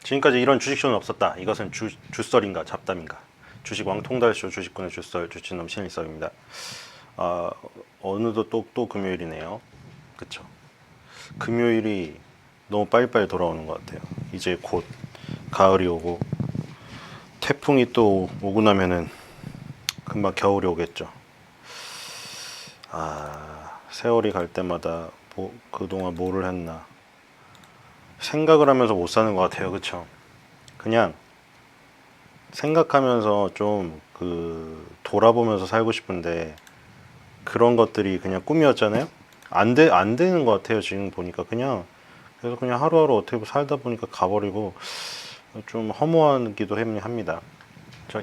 지금까지 이런 주식쇼는 없었다. 이것은 주썰인가 잡담인가. 주식 왕통달쇼 주식꾼의 주썰 주치놈 신일섭입니다. 아, 어느덧 또 금요일이네요. 그쵸? 금요일이 너무 빨리빨리 돌아오는 것 같아요. 이제 곧 가을이 오고 태풍이 또 오고 나면은 금방 겨울이 오겠죠. 세월이 갈 때마다 그동안 뭐를 했나 생각을 하면서 못 사는 것 같아요. 그쵸? 그냥 생각하면서 좀 돌아보면서 살고 싶은데 그런 것들이 그냥 꿈이었잖아요. 안 되는 것 같아요. 지금 보니까 그래서 그냥 하루하루 어떻게 살다 보니까 가버리고 좀 허무하기도 합니다. 저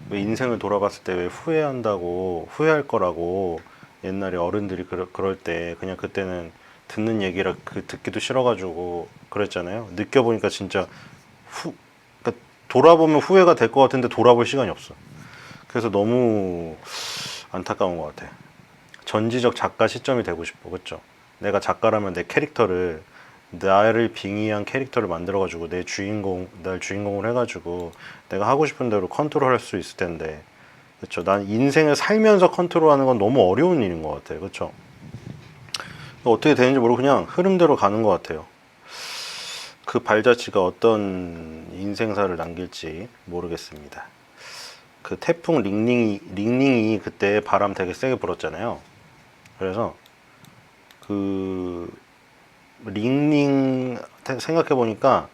왜 인생을 돌아봤을 때 왜 후회할 거라고 옛날에 어른들이 그럴 때 그냥 그때는 듣는 얘기라 듣기도 싫어가지고 그랬잖아요. 느껴보니까 진짜 그러니까 돌아보면 후회가 될 것 같은데 돌아볼 시간이 없어. 그래서 너무 안타까운 것 같아. 전지적 작가 시점이 되고 싶어. 그쵸? 내가 작가라면 내 캐릭터를 나를 빙의한 캐릭터를 만들어가지고 날 주인공을 해가지고 내가 하고 싶은 대로 컨트롤할 수 있을 텐데, 그쵸? 난 인생을 살면서 컨트롤하는 건 너무 어려운 일인 것 같아요. 그쵸? 어떻게 되는지 모르고 그냥 흐름대로 가는 것 같아요. 그 발자취가 어떤 인생사를 남길지 모르겠습니다. 그 태풍 링링이 그때 바람 되게 세게 불었잖아요. 그래서 그 링링 생각해 보니까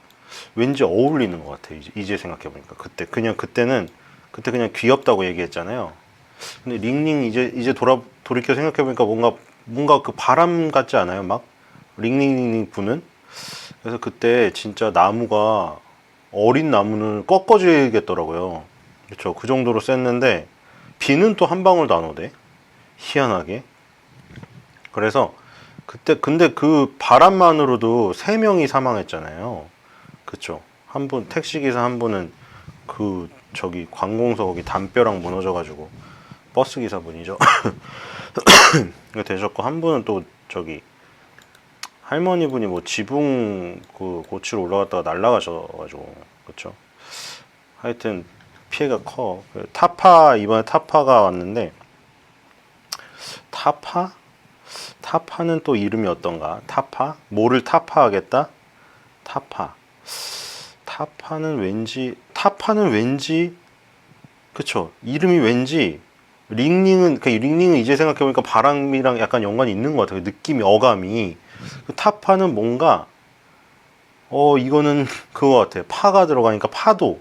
왠지 어울리는 것 같아요. 이제 생각해 보니까 그때 그냥 귀엽다고 얘기했잖아요. 근데 링링 이제 돌이켜 생각해 보니까 뭔가 그 바람 같지 않아요? 막 링링 부는. 그래서 그때 진짜 나무가 어린 나무는 꺾어지겠더라고요. 그렇죠. 그 정도로 셌는데 비는 또 한 방울도 안 오대. 희한하게. 그래서 그때 근데 그 바람만으로도 3명이 사망했잖아요. 그쵸? 한 분 택시기사 한 분은 저기 관공서 거기 담벼락 무너져가지고 버스 기사분이죠. 이거 되셨고 한 분은 또 저기 할머니 분이 뭐 지붕 고치러 올라갔다가 날아가셔가지고 그쵸? 하여튼 피해가 커. 이번에 타파가 왔는데 타파는 또 이름이 어떤가? 뭐를 타파하겠다? 타파는 왠지 그쵸? 이름이 왠지 링링은 이제 생각해보니까 바람이랑 약간 연관이 있는 것 같아요. 느낌이 어감이 타파는 뭔가 이거는 그거 같아요. 파가 들어가니까 파도.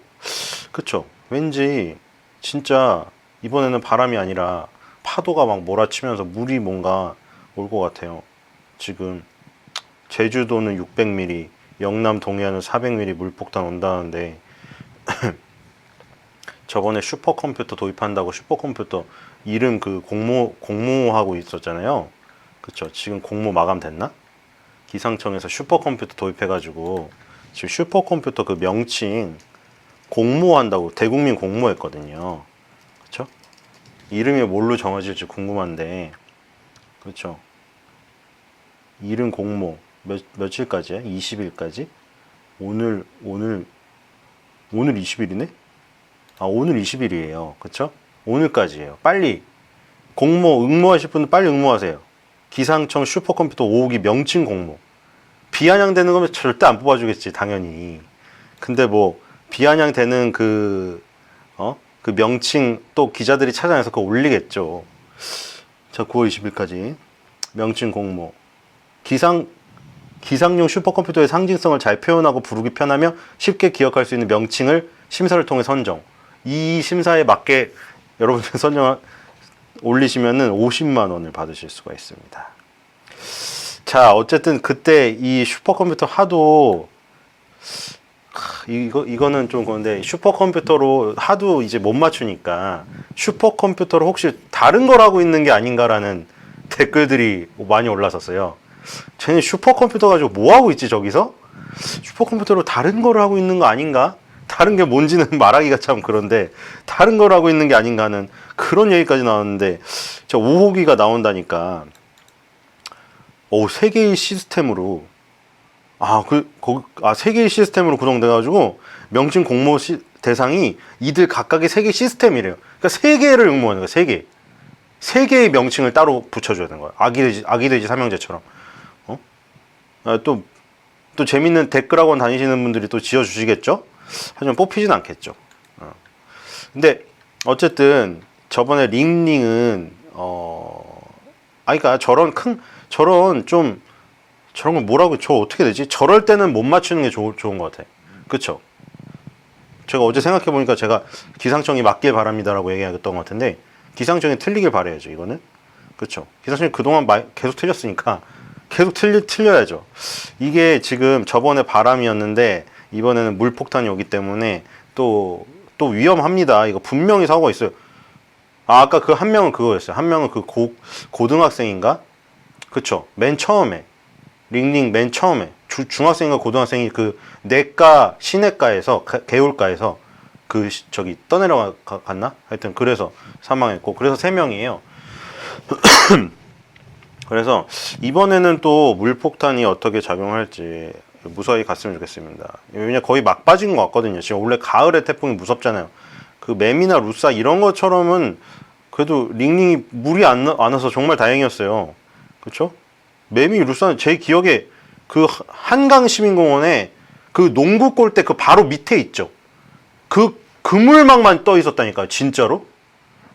그쵸? 왠지 진짜 이번에는 바람이 아니라 파도가 막 몰아치면서 물이 뭔가 올 것 같아요. 지금 제주도는 600mm, 영남 동해안은 400mm 물폭탄 온다는데 저번에 슈퍼컴퓨터 도입한다고 슈퍼컴퓨터 이름 공모하고 있었잖아요. 그쵸? 지금 공모 마감됐나? 기상청에서 슈퍼컴퓨터 도입해가지고 지금 슈퍼컴퓨터 그 명칭 공모한다고 대국민 공모했거든요. 그쵸? 이름이 뭘로 정해질지 궁금한데, 그쵸? 이름 공모 며칠까지야? 20일까지? 오늘 20일이네? 오늘 20일이에요. 그쵸? 오늘까지예요. 빨리 응모하실 분은 빨리 응모하세요. 기상청 슈퍼컴퓨터 5호기 명칭 공모. 비아냥되는 거면 절대 안 뽑아주겠지, 당연히. 근데 뭐 비아냥되는 그 명칭 또 기자들이 찾아내서 그거 올리겠죠. 자, 9월 20일까지 명칭 공모. 기상용 슈퍼컴퓨터의 상징성을 잘 표현하고 부르기 편하며 쉽게 기억할 수 있는 명칭을 심사를 통해 선정. 이 심사에 맞게 여러분들 올리시면은 50만 원을 받으실 수가 있습니다. 자, 어쨌든 그때 이 슈퍼컴퓨터 하도 이거는 좀 그런데 슈퍼컴퓨터로 하도 이제 못 맞추니까 슈퍼컴퓨터로 혹시 다른 걸 하고 있는 게 아닌가라는 댓글들이 많이 올라섰어요. 쟤는 슈퍼컴퓨터 가지고 뭐 하고 있지 저기서? 슈퍼컴퓨터로 다른 걸 하고 있는 거 아닌가? 다른 게 뭔지는 말하기가 참 그런데 다른 걸 하고 있는 게 아닌가 하는 그런 얘기까지 나왔는데 저 5호기가 나온다니까 3개의 시스템으로 세 개의 시스템으로 구성돼가지고 명칭 공모 대상이 이들 각각의 세 개의 시스템이래요. 그러니까 세 개를 응모하는 거야. 세 개의 명칭을 따로 붙여줘야 되는 거야. 아기돼지 삼형제처럼. 또 재밌는 댓글학원 다니시는 분들이 또 지어주시겠죠? 하지만 뽑히진 않겠죠. 근데 어쨌든 저번에 링링은 그러니까 저런 걸 뭐라고 어떻게 되지? 저럴 때는 못 맞추는 게 좋은 것 같아. 그쵸? 제가 어제 생각해 보니까 제가 기상청이 맞길 바랍니다라고 얘기했던 것 같은데 기상청이 틀리길 바라야죠. 이거는 그쵸? 기상청이 그동안 계속 틀렸으니까 계속 틀려야죠. 이게 지금 저번에 바람이었는데 이번에는 물폭탄이 오기 때문에 또 위험합니다. 이거 분명히 사고가 있어요. 아까 그 한 명은 그거였어요. 한 명은 그 고등학생인가? 그쵸? 맨 처음에 링링 맨 처음에 중학생인가 고등학생이 그 내과 시내과에서 개울가에서 떠내려갔나? 하여튼 그래서 사망했고 그래서 3명이에요. 그래서 이번에는 또 물폭탄이 어떻게 작용할지 무사히 갔으면 좋겠습니다. 왜냐 거의 막 빠진 것 같거든요. 지금 원래 가을에 태풍이 무섭잖아요. 그 매미나 루사 이런 것처럼은 그래도 링링이 물이 안 와서 정말 다행이었어요. 그쵸? 매미 루사는 제 기억에 그 한강시민공원에 그 농구 골대 그 바로 밑에 있죠. 그 그물망만 떠 있었다니까요. 진짜로.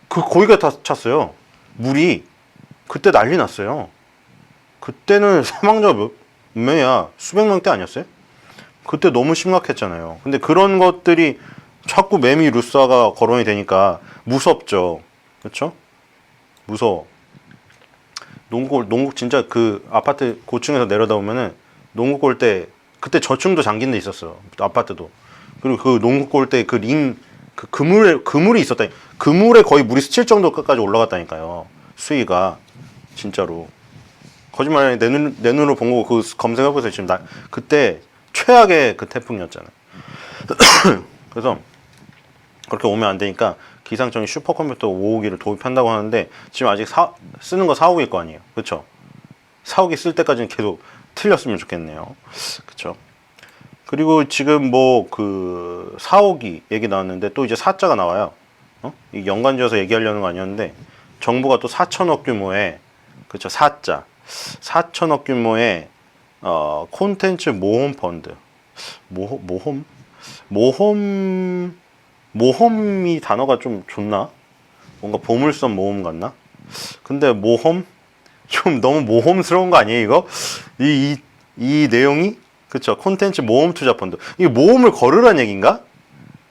거기가 다 찼어요. 물이. 그때 난리 났어요. 그때는 사망자가 몇 명이야? 수백 명대 아니었어요? 그때 너무 심각했잖아요. 근데 그런 것들이 자꾸 매미 루사가 거론이 되니까 무섭죠. 그렇죠? 무서워. 농구 진짜 그 아파트 고층에서 내려다보면은 농구 골대 그때 저층도 잠긴 데 있었어. 아파트도. 그리고 그 농구 골대 그 그물이 있었다니. 그물에 거의 물이 스칠 정도까지 올라갔다니까요. 수위가 진짜로. 거짓말 아니라 내 눈으로 본 거 그 검색해보세요. 지금 그때 최악의 그 태풍이었잖아요. 그래서 그렇게 오면 안 되니까 기상청이 슈퍼컴퓨터 5호기를 도입한다고 하는데 지금 아직 쓰는 거 4호기일 거 아니에요. 그쵸? 4호기 쓸 때까지는 계속 틀렸으면 좋겠네요. 그쵸? 그리고 지금 뭐 그 4호기 얘기 나왔는데 또 이제 4자가 나와요. 이 연관지어서 얘기하려는 거 아니었는데 정부가 또 4천억 규모의 그쵸 4자 4천억 규모의 콘텐츠 모험 펀드 모험이 단어가 좀 좋나? 뭔가 보물섬 모험 같나? 근데 모험? 좀 너무 모험스러운 거 아니에요 이거? 이 내용이? 그쵸 콘텐츠 모험 투자 펀드 이게 모험을 걸으란 얘기인가?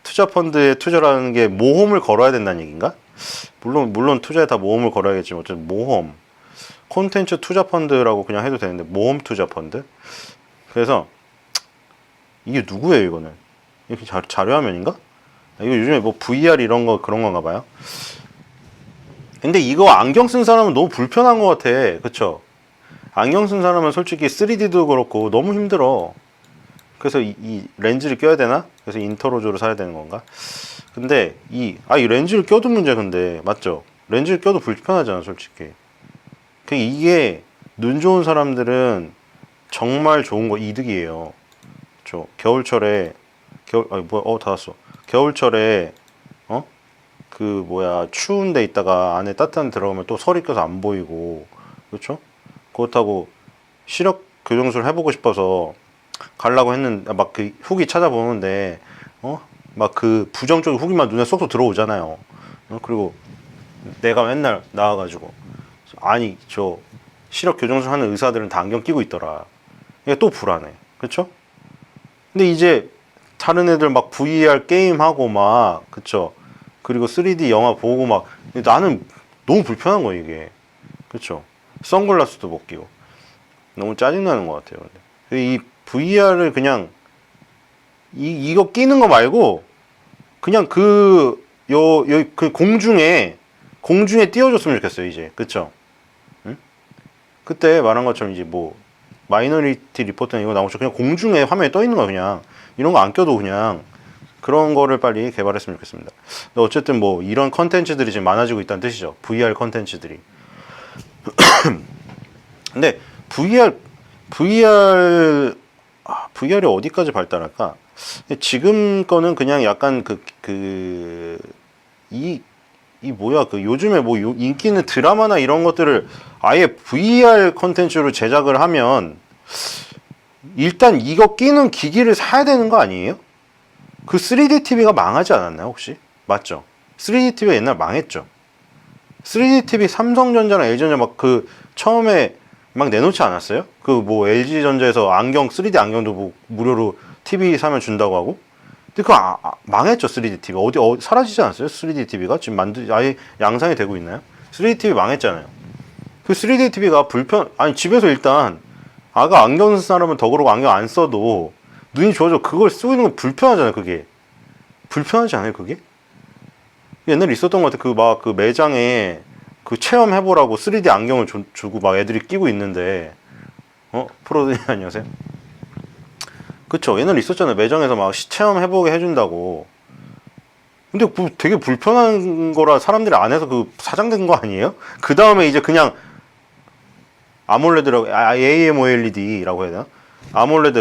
투자 펀드에 투자라는 게 모험을 걸어야 된다는 얘기인가? 물론 투자에 다 모험을 걸어야겠지만 어쨌든 모험 콘텐츠 투자 펀드라고 그냥 해도 되는데 모험 투자 펀드? 그래서 이게 누구예요 이거는? 이렇게 자료화면인가? 이거 요즘에 뭐 VR 이런 거 그런 건가 봐요. 근데 이거 안경 쓴 사람은 너무 불편한 것 같아. 그쵸? 안경 쓴 사람은 솔직히 3D도 그렇고 너무 힘들어. 그래서 이 렌즈를 껴야 되나? 그래서 인터로조를 사야 되는 건가? 근데 이 렌즈를 껴도 문제 근데 맞죠? 렌즈를 껴도 불편하잖아 솔직히. 이게 눈 좋은 사람들은 정말 좋은 거 이득이에요. 겨울철에 닫았어. 겨울철에 추운 데 있다가 안에 따뜻한 데 들어가면 또 설이 껴서 안 보이고 그렇죠? 그렇다고 시력 교정술 해보고 싶어서 가려고 했는데 막 그 후기 찾아보는데 막 그 부정적인 후기만 눈에 쏙쏙 들어오잖아요. 그리고 내가 맨날 나와가지고 아니 저 시력 교정술 하는 의사들은 다 안경 끼고 있더라. 이게 또 불안해. 그렇죠? 근데 이제 다른 애들 막 VR 게임하고 막 그쵸? 그리고 3D 영화 보고 막 나는 너무 불편한 거야 이게. 그쵸? 선글라스도 못 끼고 너무 짜증나는 것 같아요. 근데 이 VR을 그냥 이거 끼는 거 말고 그냥 그 공중에 띄워줬으면 좋겠어요 이제. 그쵸? 응? 그때 말한 것처럼 이제 뭐 마이너리티 리포트는 이거 나오죠. 그냥 공중에 화면에 떠 있는 거 그냥 이런 거 안 껴도 그냥 그런 거를 빨리 개발했으면 좋겠습니다. 근데 어쨌든 뭐 이런 컨텐츠들이 지금 많아지고 있다는 뜻이죠. VR 컨텐츠들이. 근데 VR VR이 어디까지 발달할까? 지금 거는 그냥 약간 이 뭐야, 요즘에 뭐 인기 있는 드라마나 이런 것들을 아예 VR 컨텐츠로 제작을 하면 일단 이거 끼는 기기를 사야 되는 거 아니에요? 그 3D TV가 망하지 않았나요, 혹시? 맞죠? 3D TV가 옛날 망했죠? 3D TV 삼성전자랑 LG전자 막 처음에 막 내놓지 않았어요? 뭐 LG전자에서 3D 안경도 뭐 무료로 TV 사면 준다고 하고? 근데 그거 망했죠, 3D TV. 사라지지 않았어요? 3D TV가? 지금 아예 양산이 되고 있나요? 3D TV 망했잖아요. 그 3D TV가 집에서 일단, 안경 쓴 사람은 더 그러고 안경 안 써도 눈이 좋아져. 그걸 쓰고 있는 건 불편하잖아요, 그게. 불편하지 않아요, 그게? 옛날에 있었던 것 같아. 그 매장에 체험해보라고 3D 안경을 주고 막 애들이 끼고 있는데, 프로님 안녕하세요. 그쵸. 옛날에 있었잖아요. 매장에서 막 체험해보게 해준다고. 근데 되게 불편한 거라 사람들이 안 해서 사장된 거 아니에요? 그 다음에 이제 그냥 아몰레드라고, AMOLED라고 해야 되나? 아몰레드,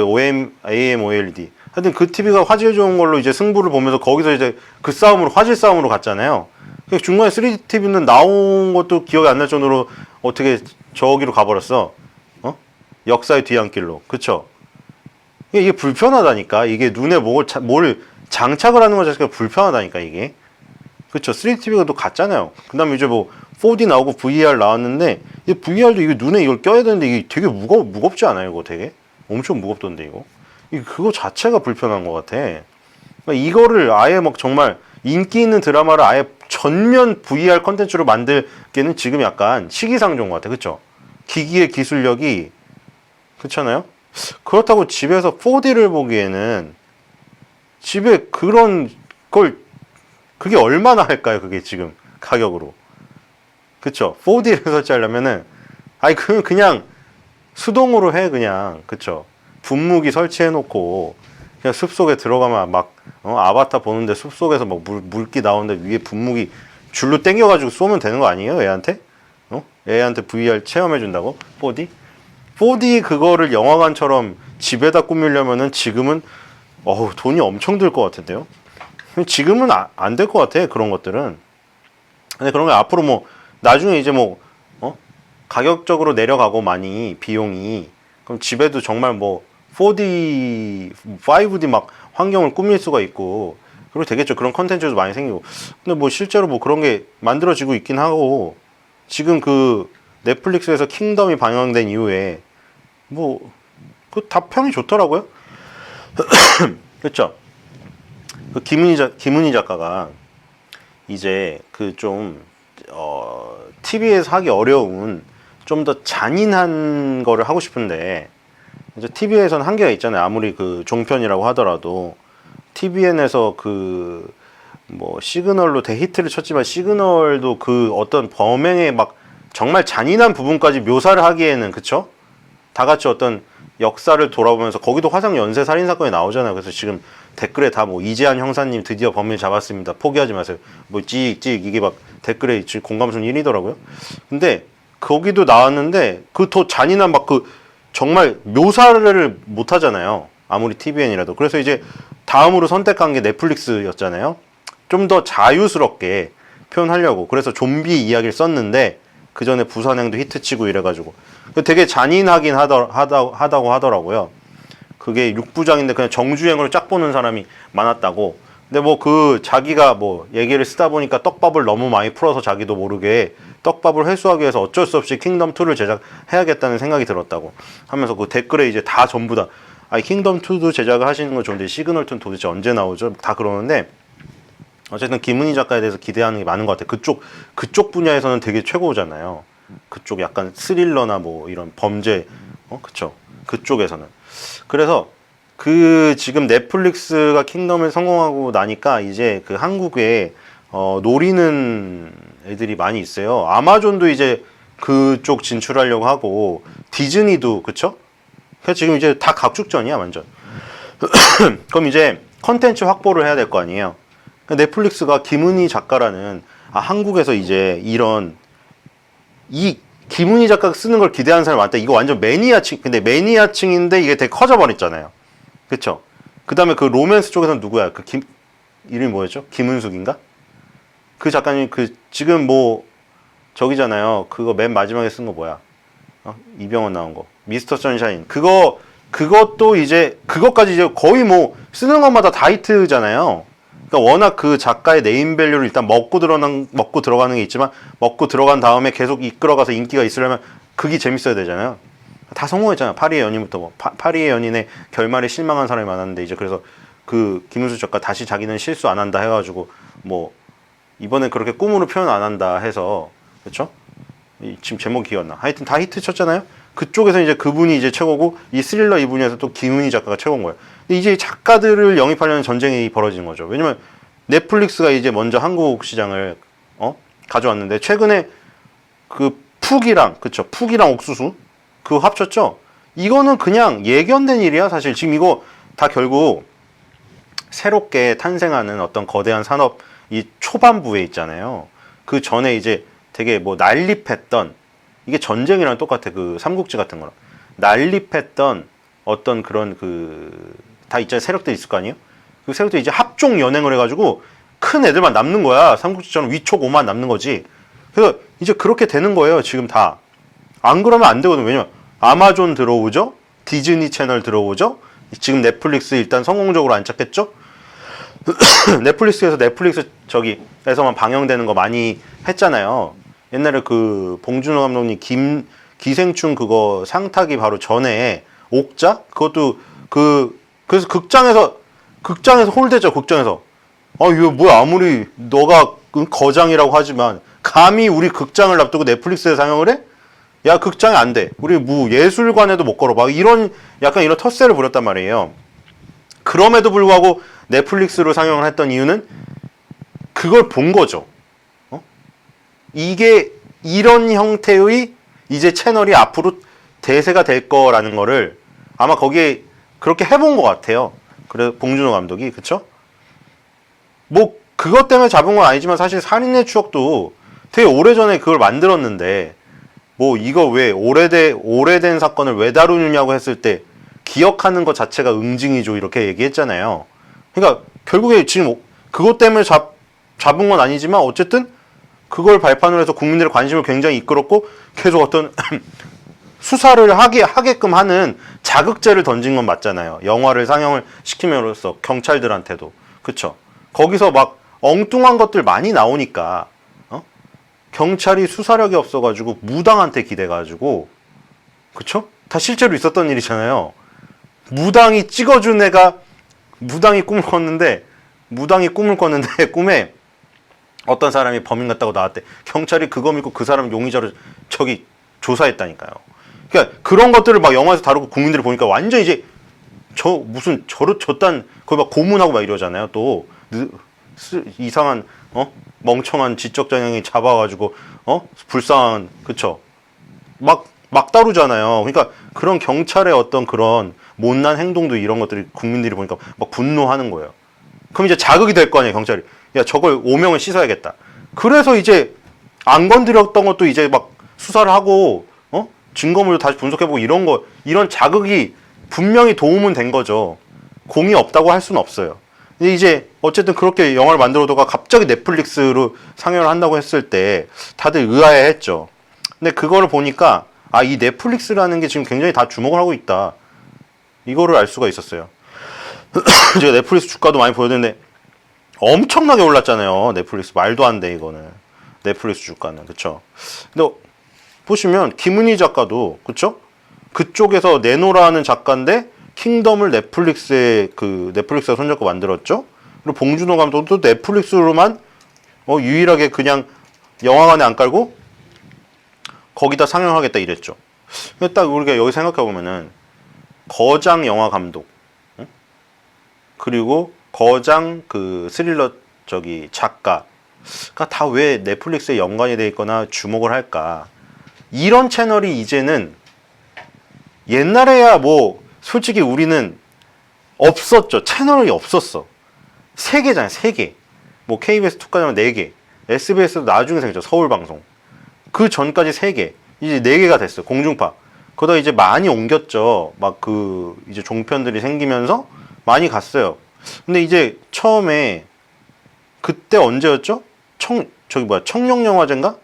AMOLED. 하여튼 그 TV가 화질 좋은 걸로 이제 승부를 보면서 거기서 이제 화질 싸움으로 갔잖아요. 중간에 3D TV는 나온 것도 기억이 안 날 정도로 어떻게 저기로 가버렸어. 역사의 뒤안길로. 그쵸? 이게 불편하다니까. 이게 눈에 뭘 장착을 하는 것 자체가 불편하다니까, 이게. 그쵸? 3D TV가 또 갔잖아요. 그 다음에 이제 뭐 4D 나오고 VR 나왔는데, 이 VR도 이게 눈에 이걸 껴야 되는데 이게 되게 무겁지 않아요, 이거 되게? 엄청 무겁던데, 이거? 그거 자체가 불편한 것 같아. 그러니까 이거를 아예 막 정말 인기 있는 드라마를 아예 전면 VR 컨텐츠로 만들기는 지금 약간 시기상조인 것 같아. 그쵸? 기기의 기술력이, 그렇잖아요? 그렇다고 집에서 4D를 보기에는 집에 그게 얼마나 할까요? 그게 지금 가격으로. 그쵸? 4D를 설치하려면은, 그냥 수동으로 해, 그냥. 그쵸? 분무기 설치해놓고, 그냥 숲속에 들어가면 아바타 보는데 숲속에서 막 물기 나오는데 위에 분무기 줄로 당겨가지고 쏘면 되는 거 아니에요? 애한테? 애한테 VR 체험해준다고? 4D? 4D 그거를 영화관처럼 집에다 꾸미려면은 지금은, 돈이 엄청 들 것 같은데요? 지금은 안 될 것 같아, 그런 것들은. 근데 그런 게 앞으로 뭐, 나중에 이제 뭐, 가격적으로 내려가고 많이, 비용이. 그럼 집에도 정말 뭐, 4D, 5D 막 환경을 꾸밀 수가 있고, 그리고 되겠죠. 그런 컨텐츠도 많이 생기고. 근데 뭐 실제로 뭐 그런 게 만들어지고 있긴 하고, 지금 넷플릭스에서 킹덤이 방영된 이후에, 뭐, 다 평이 좋더라고요. 그렇죠. 김은희 작가가 이제 TV에서 하기 어려운 좀 더 잔인한 거를 하고 싶은데, 이제 TV에서는 한계가 있잖아요. 아무리 종편이라고 하더라도 TVN에서 뭐 시그널로 대히트를 쳤지만 시그널도 어떤 범행의 막 정말 잔인한 부분까지 묘사를 하기에는, 그쵸? 다 같이 어떤 역사를 돌아보면서 거기도 화성 연쇄 살인 사건이 나오잖아요. 그래서 지금 댓글에 다 뭐 이재한 형사님 드디어 범인 잡았습니다. 포기하지 마세요. 뭐 찍찍 이게 막 댓글에 지금 공감순 1위더라고요. 근데 거기도 나왔는데 더 잔인한 정말 묘사를 못 하잖아요. 아무리 TVN이라도. 그래서 이제 다음으로 선택한 게 넷플릭스였잖아요. 좀 더 자유스럽게 표현하려고. 그래서 좀비 이야기를 썼는데 그 전에 부산행도 히트치고 이래가지고 되게 잔인하긴 하다고 하더라고요. 그게 6부작인데 그냥 정주행으로 쫙 보는 사람이 많았다고. 근데 뭐 자기가 뭐 얘기를 쓰다 보니까 떡밥을 너무 많이 풀어서 자기도 모르게 떡밥을 회수하기 위해서 어쩔 수 없이 킹덤2를 제작해야겠다는 생각이 들었다고 하면서 댓글에 이제 다 전부 다 킹덤2도 제작을 하시는 건 좋은데 시그널2는 도대체 언제 나오죠? 다 그러는데 어쨌든 김은희 작가에 대해서 기대하는 게 많은 것 같아요. 그쪽 분야에서는 되게 최고잖아요. 그쪽 약간 스릴러나 뭐 이런 범죄, 그쵸? 그쪽에서는. 그래서 지금 넷플릭스가 킹덤을 성공하고 나니까 이제 한국에 노리는 애들이 많이 있어요. 아마존도 이제 그쪽 진출하려고 하고 디즈니도, 그쵸? 그래서 지금 이제 다 각축전이야 완전. 그럼 이제 컨텐츠 확보를 해야 될 거 아니에요. 넷플릭스가 김은희 작가라는 한국에서 이제 이 김은희 작가가 쓰는 걸 기대하는 사람이 많다. 이거 완전 매니아층. 근데 매니아층인데 이게 되게 커져버렸잖아요. 그쵸? 그 다음에 그 로맨스 쪽에서는 누구야? 이름이 뭐였죠? 김은숙인가? 그 작가님 지금 뭐 저기잖아요. 그거 맨 마지막에 쓴 거 뭐야? 이병헌 나온 거. 미스터 선샤인. 그것도 이제 그것까지 이제 거의 뭐 쓰는 것마다 다 히트잖아요. 그러니까 워낙 그 작가의 네임밸류를 일단 먹고 들어가는 게 있지만 먹고 들어간 다음에 계속 이끌어가서 인기가 있으려면 그게 재밌어야 되잖아요. 다 성공했잖아요. 파리의 연인부터 뭐 파리의 연인의 결말에 실망한 사람이 많았는데 이제 그래서 그 김은수 작가 다시 자기는 실수 안 한다 해가지고 뭐 이번에 그렇게 꿈으로 표현 안 한다 해서 그렇죠? 지금 제목이 기억나. 하여튼 다 히트 쳤잖아요. 그쪽에서 이제 그분이 이제 최고고 이 스릴러 이분에서 또 김은희 작가가 최고인 거예요. 근데 이제 작가들을 영입하려는 전쟁이 벌어지는 거죠. 왜냐면 넷플릭스가 이제 먼저 한국 시장을 가져왔는데 최근에 그 푹이랑 그쵸? 푹이랑 옥수수 그거 합쳤죠? 이거는 그냥 예견된 일이야. 사실 지금 이거 다 결국 새롭게 탄생하는 어떤 거대한 산업 이 초반부에 있잖아요. 그 전에 이제 되게 뭐 난립했던 이게 전쟁이랑 똑같아. 그 삼국지 같은 거랑 난립했던 어떤 그런 다 있잖아요. 세력들 있을 거 아니에요. 그 세력들 이제 합종 연행을 해가지고 큰 애들만 남는 거야. 삼국지처럼 위촉 오만 남는 거지. 그래서 이제 그렇게 되는 거예요. 지금 다. 안 그러면 안 되거든. 왜냐면 아마존 들어오죠. 디즈니 채널 들어오죠. 지금 넷플릭스 일단 성공적으로 안착했죠. 넷플릭스 저기에서만 방영되는 거 많이 했잖아요. 옛날에 그 봉준호 감독님 기생충 그거 상타기 바로 전에 옥자 그것도 그래서 극장에서 홀대죠. 극장에서 이거 뭐야 아무리 너가 거장이라고 하지만 감히 우리 극장을 앞두고 넷플릭스에 상영을 해? 야 극장이 안 돼. 우리 뭐 예술관에도 못 걸어. 막 약간 이런 텃세를 부렸단 말이에요. 그럼에도 불구하고 넷플릭스로 상영을 했던 이유는 그걸 본 거죠. 이게 이런 형태의 이제 채널이 앞으로 대세가 될 거라는 거를 아마 거기에 그렇게 해본 것 같아요. 그래 봉준호 감독이 그쵸? 뭐 그것 때문에 잡은 건 아니지만 사실 살인의 추억도 되게 오래전에 그걸 만들었는데 뭐 이거 왜 오래된 사건을 왜 다루느냐고 했을 때 기억하는 것 자체가 응징이죠 이렇게 얘기했잖아요. 그러니까 결국에 지금 그것 때문에 잡은 건 아니지만 어쨌든 그걸 발판으로 해서 국민들의 관심을 굉장히 이끌었고 계속 어떤 수사를 하게끔 하는 자극제를 던진 건 맞잖아요. 영화를 상영을 시킴으로써 경찰들한테도 그쵸? 거기서 막 엉뚱한 것들 많이 나오니까 경찰이 수사력이 없어가지고 무당한테 기대가지고 그쵸? 다 실제로 있었던 일이잖아요. 무당이 찍어준 애가 무당이 꿈을 꿨는데 꿈에 어떤 사람이 범인 같다고 나왔대. 경찰이 그거 믿고 그 사람 용의자로 저기 조사했다니까요. 그러니까 그런 것들을 막 영화에서 다루고 국민들이 보니까 완전 이제 저딴 거의 막 고문하고 막 이러잖아요. 또 이상한 멍청한 지적 장애인 잡아가지고 불쌍한 그쵸 막 다루잖아요. 그러니까 그런 경찰의 어떤 그런 못난 행동도 이런 것들이 국민들이 보니까 막 분노하는 거예요. 그럼 이제 자극이 될 거 아니에요. 경찰이 야 저걸 오명을 씻어야겠다. 그래서 이제 안 건드렸던 것도 이제 막 수사를 하고 증거물도 다시 분석해보고 이런 자극이 분명히 도움은 된 거죠. 공이 없다고 할 수는 없어요. 근데 이제 어쨌든 그렇게 영화를 만들어도가 갑자기 넷플릭스로 상영을 한다고 했을 때 다들 의아해했죠. 근데 그거를 보니까 이 넷플릭스라는 게 지금 굉장히 다 주목을 하고 있다. 이거를 알 수가 있었어요. 제가 넷플릭스 주가도 많이 보여드렸는데 엄청나게 올랐잖아요. 넷플릭스 말도 안 돼 이거는. 넷플릭스 주가는 그쵸. 근데 보시면 김은희 작가도 그쵸? 그쪽에서 내노라는 작가인데 킹덤을 넷플릭스가 손잡고 만들었죠. 그리고 봉준호 감독도 넷플릭스로만 유일하게 그냥 영화관에 안 깔고 거기다 상영하겠다 이랬죠. 딱 우리가 여기 생각해 보면은 거장 영화 감독 그리고 거장 그 스릴러 작가가 다 왜 넷플릭스에 연관이 돼 있거나 주목을 할까? 이런 채널이 이제는 옛날에야 뭐 솔직히 우리는 없었죠. 채널이 없었어. 3개잖아요. 3개. 뭐 KBS 2까지 하면 4개. SBS도 나중에 생겼죠. 서울방송. 그 전까지 3개. 이제 4개가 됐어요. 공중파. 그러다 이제 많이 옮겼죠. 막 이제 종편들이 생기면서 많이 갔어요. 근데 이제 처음에 그때 언제였죠? 청룡영화제인가?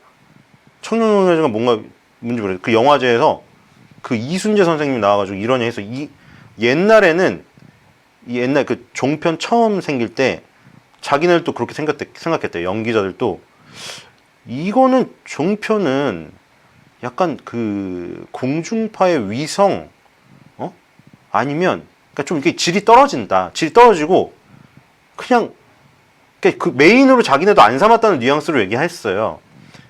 청룡영화제가 뭔가 뭔지 모르겠어요. 그 영화제에서 그 이순재 선생님이 나와가지고 이런 얘기 해서 옛날에는 옛날 그 종편 처음 생길 때 자기네들도 그렇게 생각했대요. 연기자들도 이거는 종편은 약간 그 공중파의 위성 아니면 그러니까 좀 이게 질이 떨어진다. 질이 떨어지고 그냥 그 메인으로 자기네도 안 삼았다는 뉘앙스로 얘기했어요.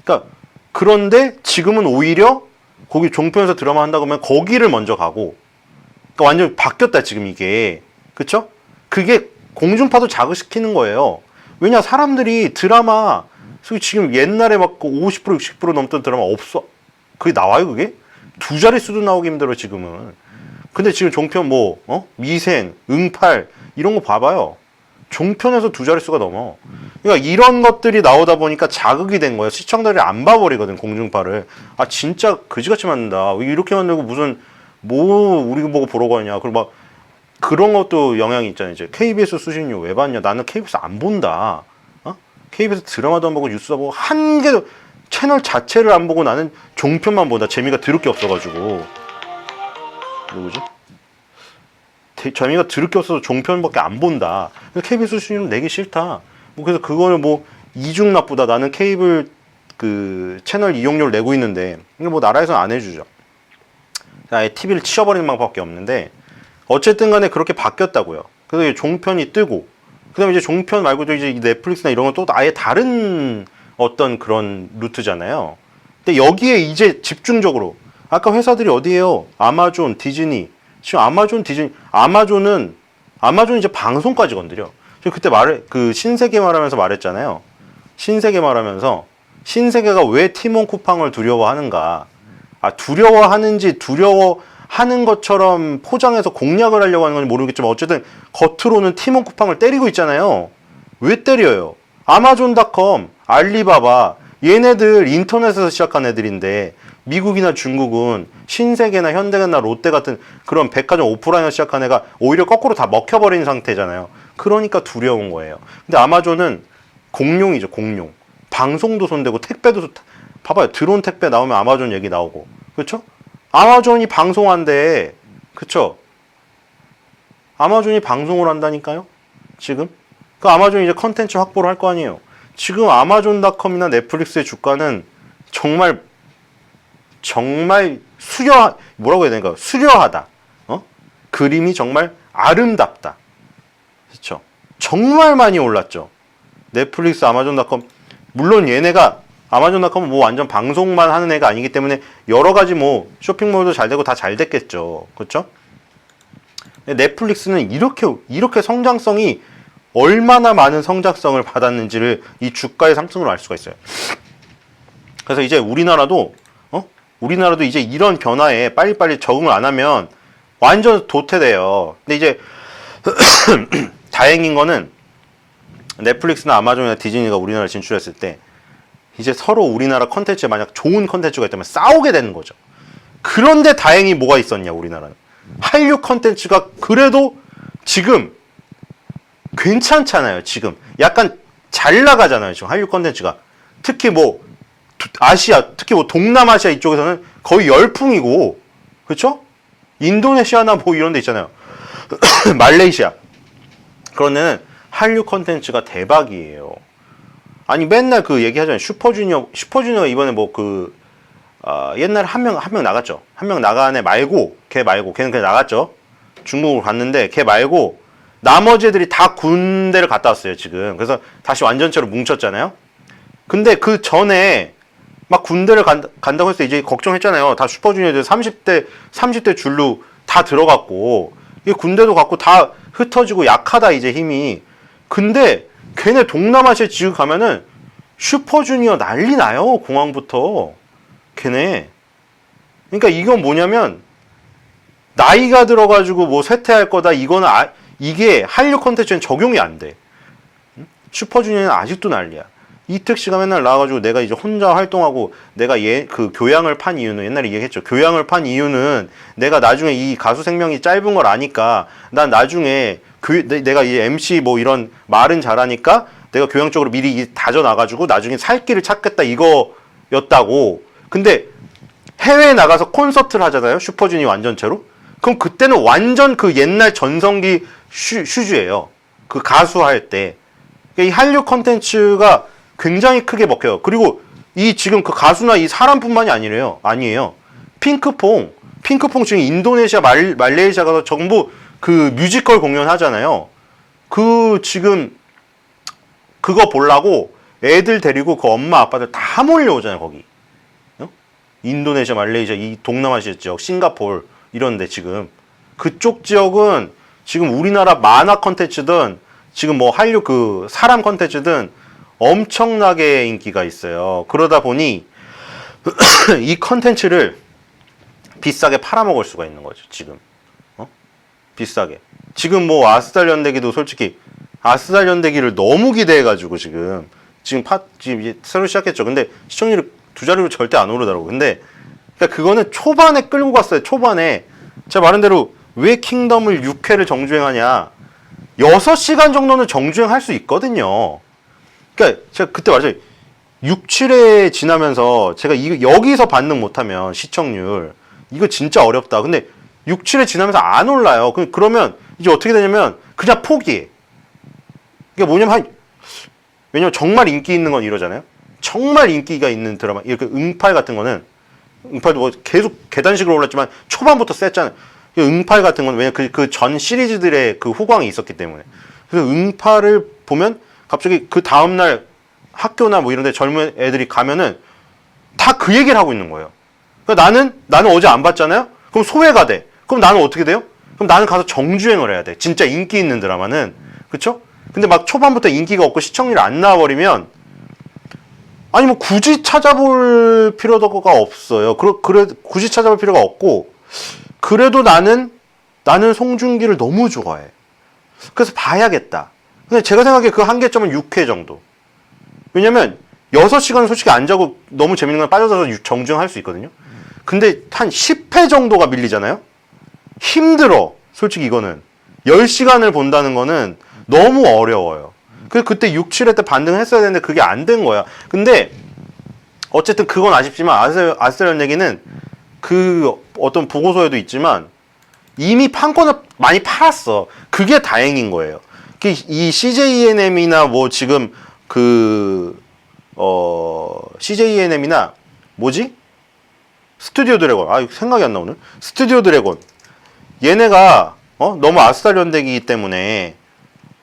그러니까 그런데 지금은 오히려 거기 종편에서 드라마 한다고 하면 거기를 먼저 가고 그러니까 완전히 바뀌었다 지금 이게. 그쵸? 그게 공중파도 자극시키는 거예요. 왜냐 사람들이 드라마 지금 옛날에 막 50% 60% 넘던 드라마 없어. 그게 나와요 그게? 두 자릿수도 나오기 힘들어 지금은. 근데 지금 종편 미생, 응팔 이런 거 봐봐요. 종편에서 두 자릿수가 넘어. 그러니까 이런 것들이 나오다 보니까 자극이 된 거예요. 시청자들이 안 봐버리거든 공중파를. 아 진짜 그지같이 만든다. 이렇게 만들고 무슨 우리 보고 보러 가냐. 그리고 막 그런 것도 영향이 있잖아요. 이제 KBS 수신료 왜 받냐. 나는 KBS 안 본다. KBS 드라마도 안 보고 뉴스도 안 보고 한 개도 채널 자체를 안 보고 나는 종편만 본다. 재미가 더럽게 없어가지고. 누구지? 재미가 더럽게 없어서 종편밖에 안 본다. 그래서 KBS 수신료 내기 싫다. 그래서 그거는 이중 나쁘다. 나는 케이블 그 채널 이용료를 내고 있는데 이거 나라에서는 안 해주죠. 아예 TV를 치워버리는 방법밖에 없는데 어쨌든 간에 그렇게 바뀌었다고요. 그래서 종편이 뜨고 그 다음에 이제 종편 말고도 이제 넷플릭스나 이런 건 또 아예 다른 어떤 그런 루트잖아요. 근데 여기에 이제 집중적으로 아까 회사들이 어디예요? 아마존, 디즈니. 지금 아마존, 디즈니. 아마존 이제 방송까지 건드려. 저 그때 신세계 말하면서 말했잖아요. 신세계 말하면서 신세계가 왜 티몬 쿠팡을 두려워하는가. 두려워하는지 두려워하는 것처럼 포장해서 공략을 하려고 하는 건지 모르겠지만 어쨌든 겉으로는 티몬 쿠팡을 때리고 있잖아요. 왜 때려요? 아마존닷컴, 알리바바 얘네들 인터넷에서 시작한 애들인데 미국이나 중국은 신세계나 현대나 롯데 같은 그런 백화점 오프라인에서 시작한 애가 오히려 거꾸로 다 먹혀버린 상태잖아요. 그러니까 두려운 거예요. 근데 아마존은 공룡이죠, 공룡. 방송도 손대고 택배도 봐봐요. 드론 택배 나오면 아마존 얘기 나오고. 그렇죠? 아마존이 방송한대. 그렇죠? 아마존이 방송을 한다니까요. 지금. 그 아마존이 이제 컨텐츠 확보를 할 거 아니에요. 지금 아마존닷컴이나 넷플릭스의 주가는 정말 뭐라고 해야 되는가? 수려하다. 그림이 정말 아름답다. 그렇죠? 정말 많이 올랐죠. 넷플릭스, 아마존닷컴. 물론 얘네가 아마존닷컴은 완전 방송만 하는 애가 아니기 때문에 여러 가지 쇼핑몰도 잘 되고 다 잘 됐겠죠. 그렇죠? 넷플릭스는 이렇게 성장성이 얼마나 많은 성장성을 받았는지를 이 주가의 상승으로 알 수가 있어요. 그래서 이제 우리나라도 이제 이런 변화에 빨리빨리 적응을 안 하면 완전 도태돼요. 근데 이제 다행인 거는 넷플릭스나 아마존이나 디즈니가 우리나라에 진출했을 때 이제 서로 우리나라 컨텐츠에 만약 좋은 컨텐츠가 있다면 싸우게 되는 거죠. 그런데 다행히 뭐가 있었냐 우리나라는. 한류 컨텐츠가 그래도 지금 괜찮잖아요. 지금 약간 잘 나가잖아요. 지금 한류 컨텐츠가. 특히 아시아, 특히 동남아시아 이쪽에서는 거의 열풍이고, 그렇죠? 인도네시아나 이런 데 있잖아요. 말레이시아. 그런 데는 한류 컨텐츠가 대박이에요. 아니 맨날 그 얘기하잖아요. 슈퍼주니어가 이번에 옛날에 한 명 나갔죠. 한 명 나간 애 말고 걔는 그냥 나갔죠. 중국으로 갔는데 걔 말고 나머지 애들이 다 군대를 갔다 왔어요 지금. 그래서 다시 완전체로 뭉쳤잖아요. 근데 그 전에 막 군대를 간다고 해서 이제 걱정했잖아요. 다 슈퍼주니어들 30대 줄로 다 들어갔고 이게 군대도 갔고 다 흩어지고 약하다 이제 힘이. 근데 걔네 동남아시아 지금 가면은 슈퍼주니어 난리 나요. 공항부터 걔네. 그러니까 이건 뭐냐면 나이가 들어가지고 쇠퇴할 거다. 이게 한류 컨텐츠엔 적용이 안 돼. 슈퍼주니어는 아직도 난리야. 이특 씨가 맨날 나와가지고 내가 이제 혼자 활동하고 내가 그 교양을 판 이유는 옛날에 얘기했죠. 교양을 판 이유는 내가 나중에 이 가수 생명이 짧은 걸 아니까 난 나중에 내가 이 MC 뭐 이런 말은 잘하니까 내가 교양적으로 미리 다져놔가지고 나중에 살 길을 찾겠다 이거였다고. 근데 해외에 나가서 콘서트를 하잖아요. 슈퍼주니어 완전체로. 그럼 그때는 완전 그 옛날 전성기 슈즈예요. 그 가수 할 때. 이 한류 컨텐츠가 굉장히 크게 먹혀요. 그리고 이 지금 그 가수나 이 사람뿐만이 아니에요. 핑크퐁 지금 인도네시아, 말레이시아 가서 전부 그 뮤지컬 공연 하잖아요. 그 지금 그거 보려고 애들 데리고 그 엄마 아빠들 다 몰려오잖아요, 거기. 인도네시아, 말레이시아, 이 동남아시아 지역, 싱가포르 이런데 지금 그쪽 지역은 지금 우리나라 만화 컨텐츠든 지금 뭐 한류 그 사람 컨텐츠든 엄청나게 인기가 있어요. 그러다 보니 이 컨텐츠를 비싸게 팔아먹을 수가 있는 거죠, 지금. 비싸게. 지금 뭐 아스달 연대기도 솔직히 아스달 연대기를 너무 기대해가지고 지금 이제 새로 시작했죠. 근데 시청률이 2자리로 절대 안 오르더라고. 근데 그러니까 그거는 초반에 끌고 갔어요. 초반에 제가 말한 대로 왜 킹덤을 6회를 정주행하냐? 6시간 정도는 정주행할 수 있거든요. 그러니까 제가 그때 말했죠. 6, 7회 지나면서 제가 여기서 반응 못하면 시청률 이거 진짜 어렵다. 근데 6, 7회 지나면서 안 올라요. 그러면 이제 어떻게 되냐면 그냥 포기해. 그러니까 뭐냐면 왜냐면 정말 인기 있는 건 이러잖아요. 정말 인기가 있는 드라마 이렇게 응팔 같은 거는 응팔도 뭐 계속 계단식으로 올랐지만 초반부터 셌잖아요. 응팔 같은 건 왜냐면 그 전 시리즈들의 그 후광이 있었기 때문에. 그래서 응팔을 보면 갑자기 그 다음날 학교나 뭐 이런 데 젊은 애들이 가면은 다 그 얘기를 하고 있는 거예요. 그러니까 나는 어제 안 봤잖아요? 그럼 소외가 돼. 그럼 나는 어떻게 돼요? 그럼 나는 가서 정주행을 해야 돼. 진짜 인기 있는 드라마는. 그쵸? 근데 막 초반부터 인기가 없고 시청률이 안 나와버리면 아니 뭐 굳이 찾아볼 필요가 없어요. 그래 굳이 찾아볼 필요가 없고 그래도 나는 송중기를 너무 좋아해. 그래서 봐야겠다. 근데 제가 생각해 그 한계점은 6회 정도. 왜냐면 6시간은 솔직히 안 자고 너무 재밌는 걸 빠져들어서 정주행할 수 있거든요. 근데 한 10회 정도가 밀리잖아요. 힘들어. 솔직히 이거는 10시간을 본다는 거는 너무 어려워요. 그때 6, 7회 때 반등을 했어야 되는데 그게 안 된 거야. 근데 어쨌든 그건 아쉽지만 아스트랄 얘기는 그 어떤 보고서에도 있지만 이미 판권을 많이 팔았어. 그게 다행인 거예요. 이 CJENM이나 뭐 지금 CJENM이나 뭐지? 스튜디오 드래곤. 생각이 안 나 오늘. 스튜디오 드래곤. 얘네가 너무 아스트랄 연대기이기 때문에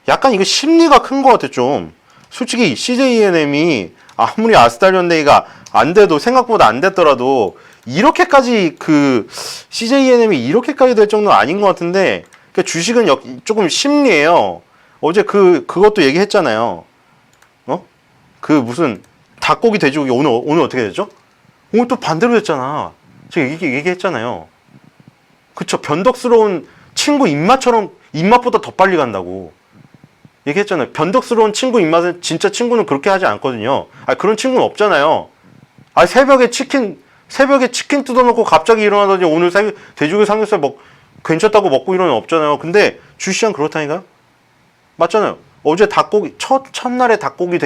약간 이거 심리가 큰 것 같아 좀. 솔직히 CJENM이 아무리 아스트랄 연대기가 안 돼도 생각보다 안 됐더라도 이렇게까지 CJENM이 이렇게까지 될 정도는 아닌 것 같은데 그러니까 주식은 조금 심리예요. 어제 그것도 얘기했잖아요. 무슨 닭고기 돼지고기 오늘 어떻게 됐죠? 오늘 또 반대로 됐잖아. 제가 얘기했잖아요. 그쵸? 변덕스러운 친구 입맛보다 더 빨리 간다고 얘기했잖아요. 변덕스러운 친구 입맛은 진짜 친구는 그렇게 하지 않거든요. 그런 친구는 없잖아요. 새벽에 치킨 뜯어놓고 갑자기 일어나더니 오늘 돼지고기 삼겹살 괜찮다고 먹고 이러는 없잖아요. 근데 주시장 그렇다니까? 맞잖아요. 어제 첫날에 닭고기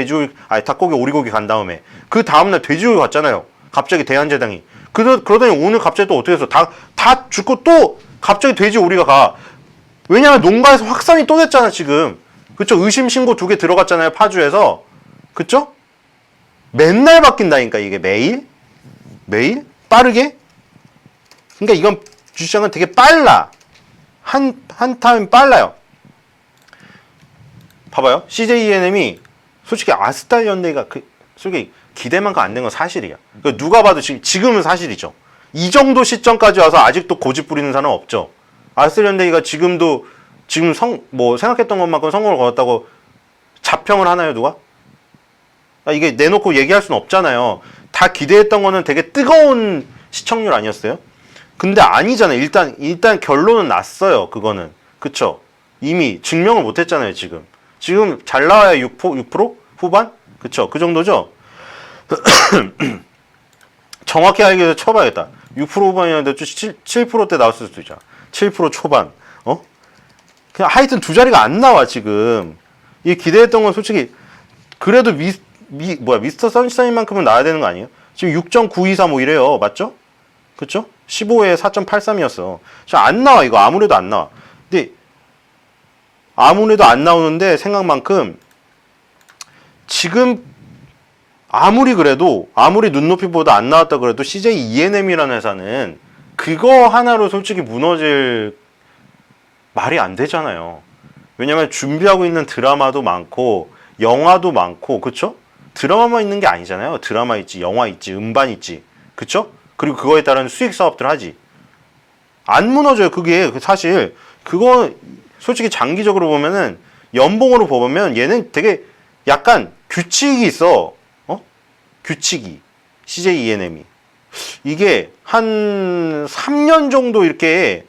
오리고기 간 다음에 그 다음날 돼지고기 갔잖아요. 갑자기 대한제당이. 그러더니 오늘 갑자기 또 어떻게 했어? 다 죽고 또 갑자기 돼지 오리가 가. 왜냐면 농가에서 확산이 또 됐잖아 지금. 그쵸? 의심 신고 2개 들어갔잖아요 파주에서. 그쵸? 맨날 바뀐다니까 이게 매일 빠르게. 그러니까 이건 주시장은 되게 빨라. 한 타임 빨라요. 봐봐요. CJENM이 솔직히 아스탈 연대가 솔직히 기대만큼 안 된 건 사실이야. 누가 봐도 지금은 사실이죠. 이 정도 시점까지 와서 아직도 고집 부리는 사람은 없죠. 아스탈 연대가 지금 생각했던 것만큼 성공을 거뒀다고 자평을 하나요, 누가? 이게 내놓고 얘기할 수는 없잖아요. 다 기대했던 거는 되게 뜨거운 시청률 아니었어요? 근데 아니잖아요. 일단 결론은 났어요. 그거는. 그쵸? 이미 증명을 못 했잖아요, 지금. 지금 잘 나와야 6% 후반? 그쵸? 그 정도죠? 정확히 알기 위해서 쳐봐야겠다. 6% 후반이었는데 7%대 나왔을 수도 있잖아. 7% 초반. 그냥 하여튼 두 자리가 안 나와 지금. 이 기대했던 건 솔직히 그래도 미스터 선샤인만큼은 나와야 되는 거 아니에요? 지금 6.924 뭐 이래요. 맞죠? 그쵸? 15에 4.83이었어. 안 나와 이거. 아무래도 안 나와. 근데 아무래도 안 나오는데 생각만큼 지금 아무리 눈높이보다 안 나왔다 그래도 CJ ENM이라는 회사는 그거 하나로 솔직히 무너질 말이 안 되잖아요. 왜냐면 준비하고 있는 드라마도 많고 영화도 많고 그쵸? 드라마만 있는 게 아니잖아요. 드라마 있지, 영화 있지, 음반 있지, 그쵸? 그리고 그거에 따른 수익 사업들 하지. 안 무너져요. 그게 사실 그거 솔직히 장기적으로 보면은 연봉으로 보면 얘는 되게 약간 규칙이 있어. 규칙이 CJ ENM이 이게 한 3년 정도 이렇게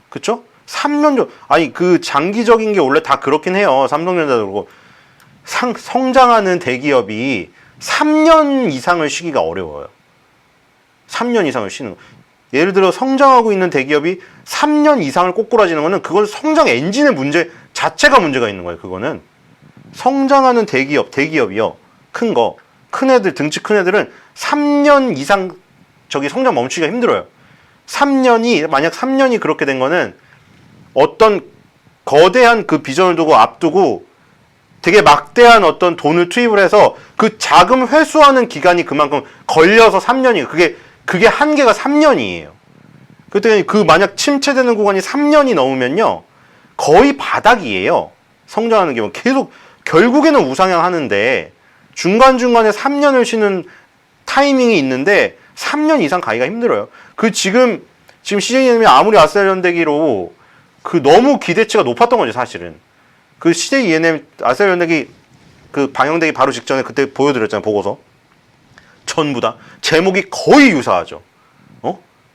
그쵸? 3년 정도 아니 그 장기적인 게 원래 다 그렇긴 해요. 삼성전자도 그렇고 성장하는 대기업이 3년 이상을 쉬기가 어려워요. 3년 이상을 쉬는 거. 예를 들어 성장하고 있는 대기업이 3년 이상을 꼬꾸라지는 거는 그건 성장 엔진의 문제 자체가 문제가 있는 거예요. 그거는 성장하는 대기업이요. 큰 애들 등치 큰 애들은 3년 이상 저기 성장 멈추기가 힘들어요. 만약 3년이 그렇게 된 거는 어떤 거대한 그 비전을 두고 앞두고 되게 막대한 어떤 돈을 투입을 해서 그 자금 회수하는 기간이 그만큼 걸려서 3년이에요. 그게 한계가 3년이에요. 그때 그 만약 침체되는 구간이 3년이 넘으면요. 거의 바닥이에요. 성장하는 게 계속 결국에는 우상향 하는데 중간중간에 3년을 쉬는 타이밍이 있는데 3년 이상 가기가 힘들어요. 지금 CJENM이 아무리 아스텔현대기로 너무 기대치가 높았던 거죠, 사실은. CJENM 아스텔현대기 방영되기 바로 직전에 그때 보여드렸잖아요, 보고서. 전부 다. 제목이 거의 유사하죠.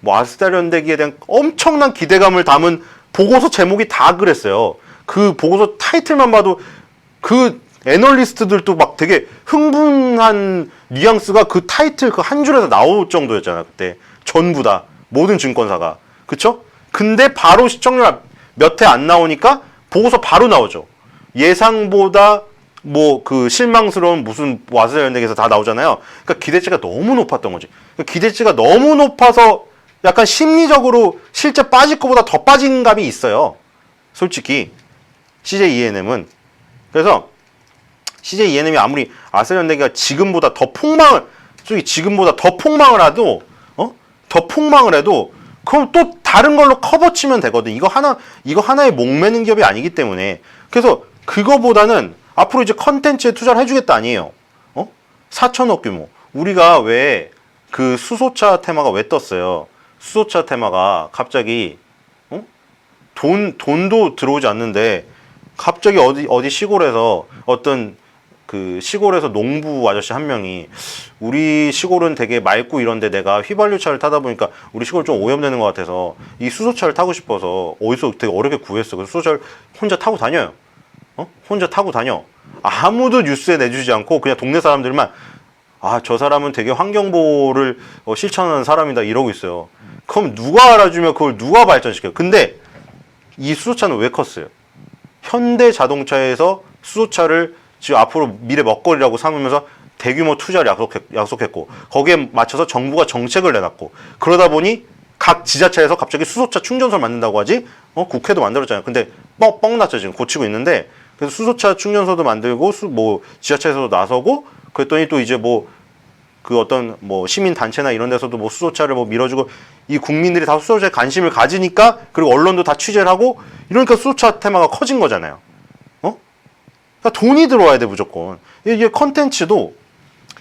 뭐 아스텔현대기에 대한 엄청난 기대감을 담은 보고서 제목이 다 그랬어요. 그 보고서 타이틀만 봐도 애널리스트들도 막 되게 흥분한 뉘앙스가 그 타이틀 한 줄에서 나올 정도였잖아요. 그때 전부 다 모든 증권사가 그쵸? 근데 바로 시청률 몇 회 안 나오니까 보고서 바로 나오죠. 예상보다 실망스러운 무슨 아스텔현대기에서 다 나오잖아요. 그러니까 기대치가 너무 높았던 거지. 기대치가 너무 높아서 약간 심리적으로 실제 빠질 것보다 더 빠진 감이 있어요. 솔직히 CJ ENM은 그래서 CJ ENM이 아무리 아스텔현대기가 지금보다 더 폭망을 해도 그럼 또 다른 걸로 커버치면 되거든. 이거 하나의 목매는 기업이 아니기 때문에 그래서 그거보다는 앞으로 이제 컨텐츠에 투자를 해주겠다 아니에요. 4천억 규모. 우리가 왜 수소차 테마가 왜 떴어요? 수소차 테마가 갑자기 돈도 들어오지 않는데 갑자기 어디 시골에서 어떤 시골에서 농부 아저씨 한 명이 우리 시골은 되게 맑고 이런데 내가 휘발유차를 타다 보니까 우리 시골 좀 오염되는 것 같아서 이 수소차를 타고 싶어서 어디서 되게 어렵게 구했어. 그래서 수소차를 혼자 타고 다녀요. 혼자 타고 다녀. 아무도 뉴스에 내주지 않고 그냥 동네 사람들만 저 사람은 되게 환경보호를 실천하는 사람이다 이러고 있어요. 그럼 누가 알아주면 그걸 누가 발전시켜요? 근데 이 수소차는 왜 컸어요? 현대 자동차에서 수소차를 지금 앞으로 미래 먹거리라고 삼으면서 대규모 투자를 약속했고 거기에 맞춰서 정부가 정책을 내놨고 그러다 보니 각 지자체에서 갑자기 수소차 충전소를 만든다고 하지 국회도 만들었잖아요. 근데 뻥 났죠. 지금 고치고 있는데 그래서 수소차 충전소도 만들고 지자체에서도 나서고 그랬더니 또 이제 어떤 시민 단체나 이런 데서도 수소차를 밀어주고 이 국민들이 다 수소차에 관심을 가지니까 그리고 언론도 다 취재를 하고 이러니까 수소차 테마가 커진 거잖아요. 그러니까 돈이 들어와야 돼 무조건. 이게 컨텐츠도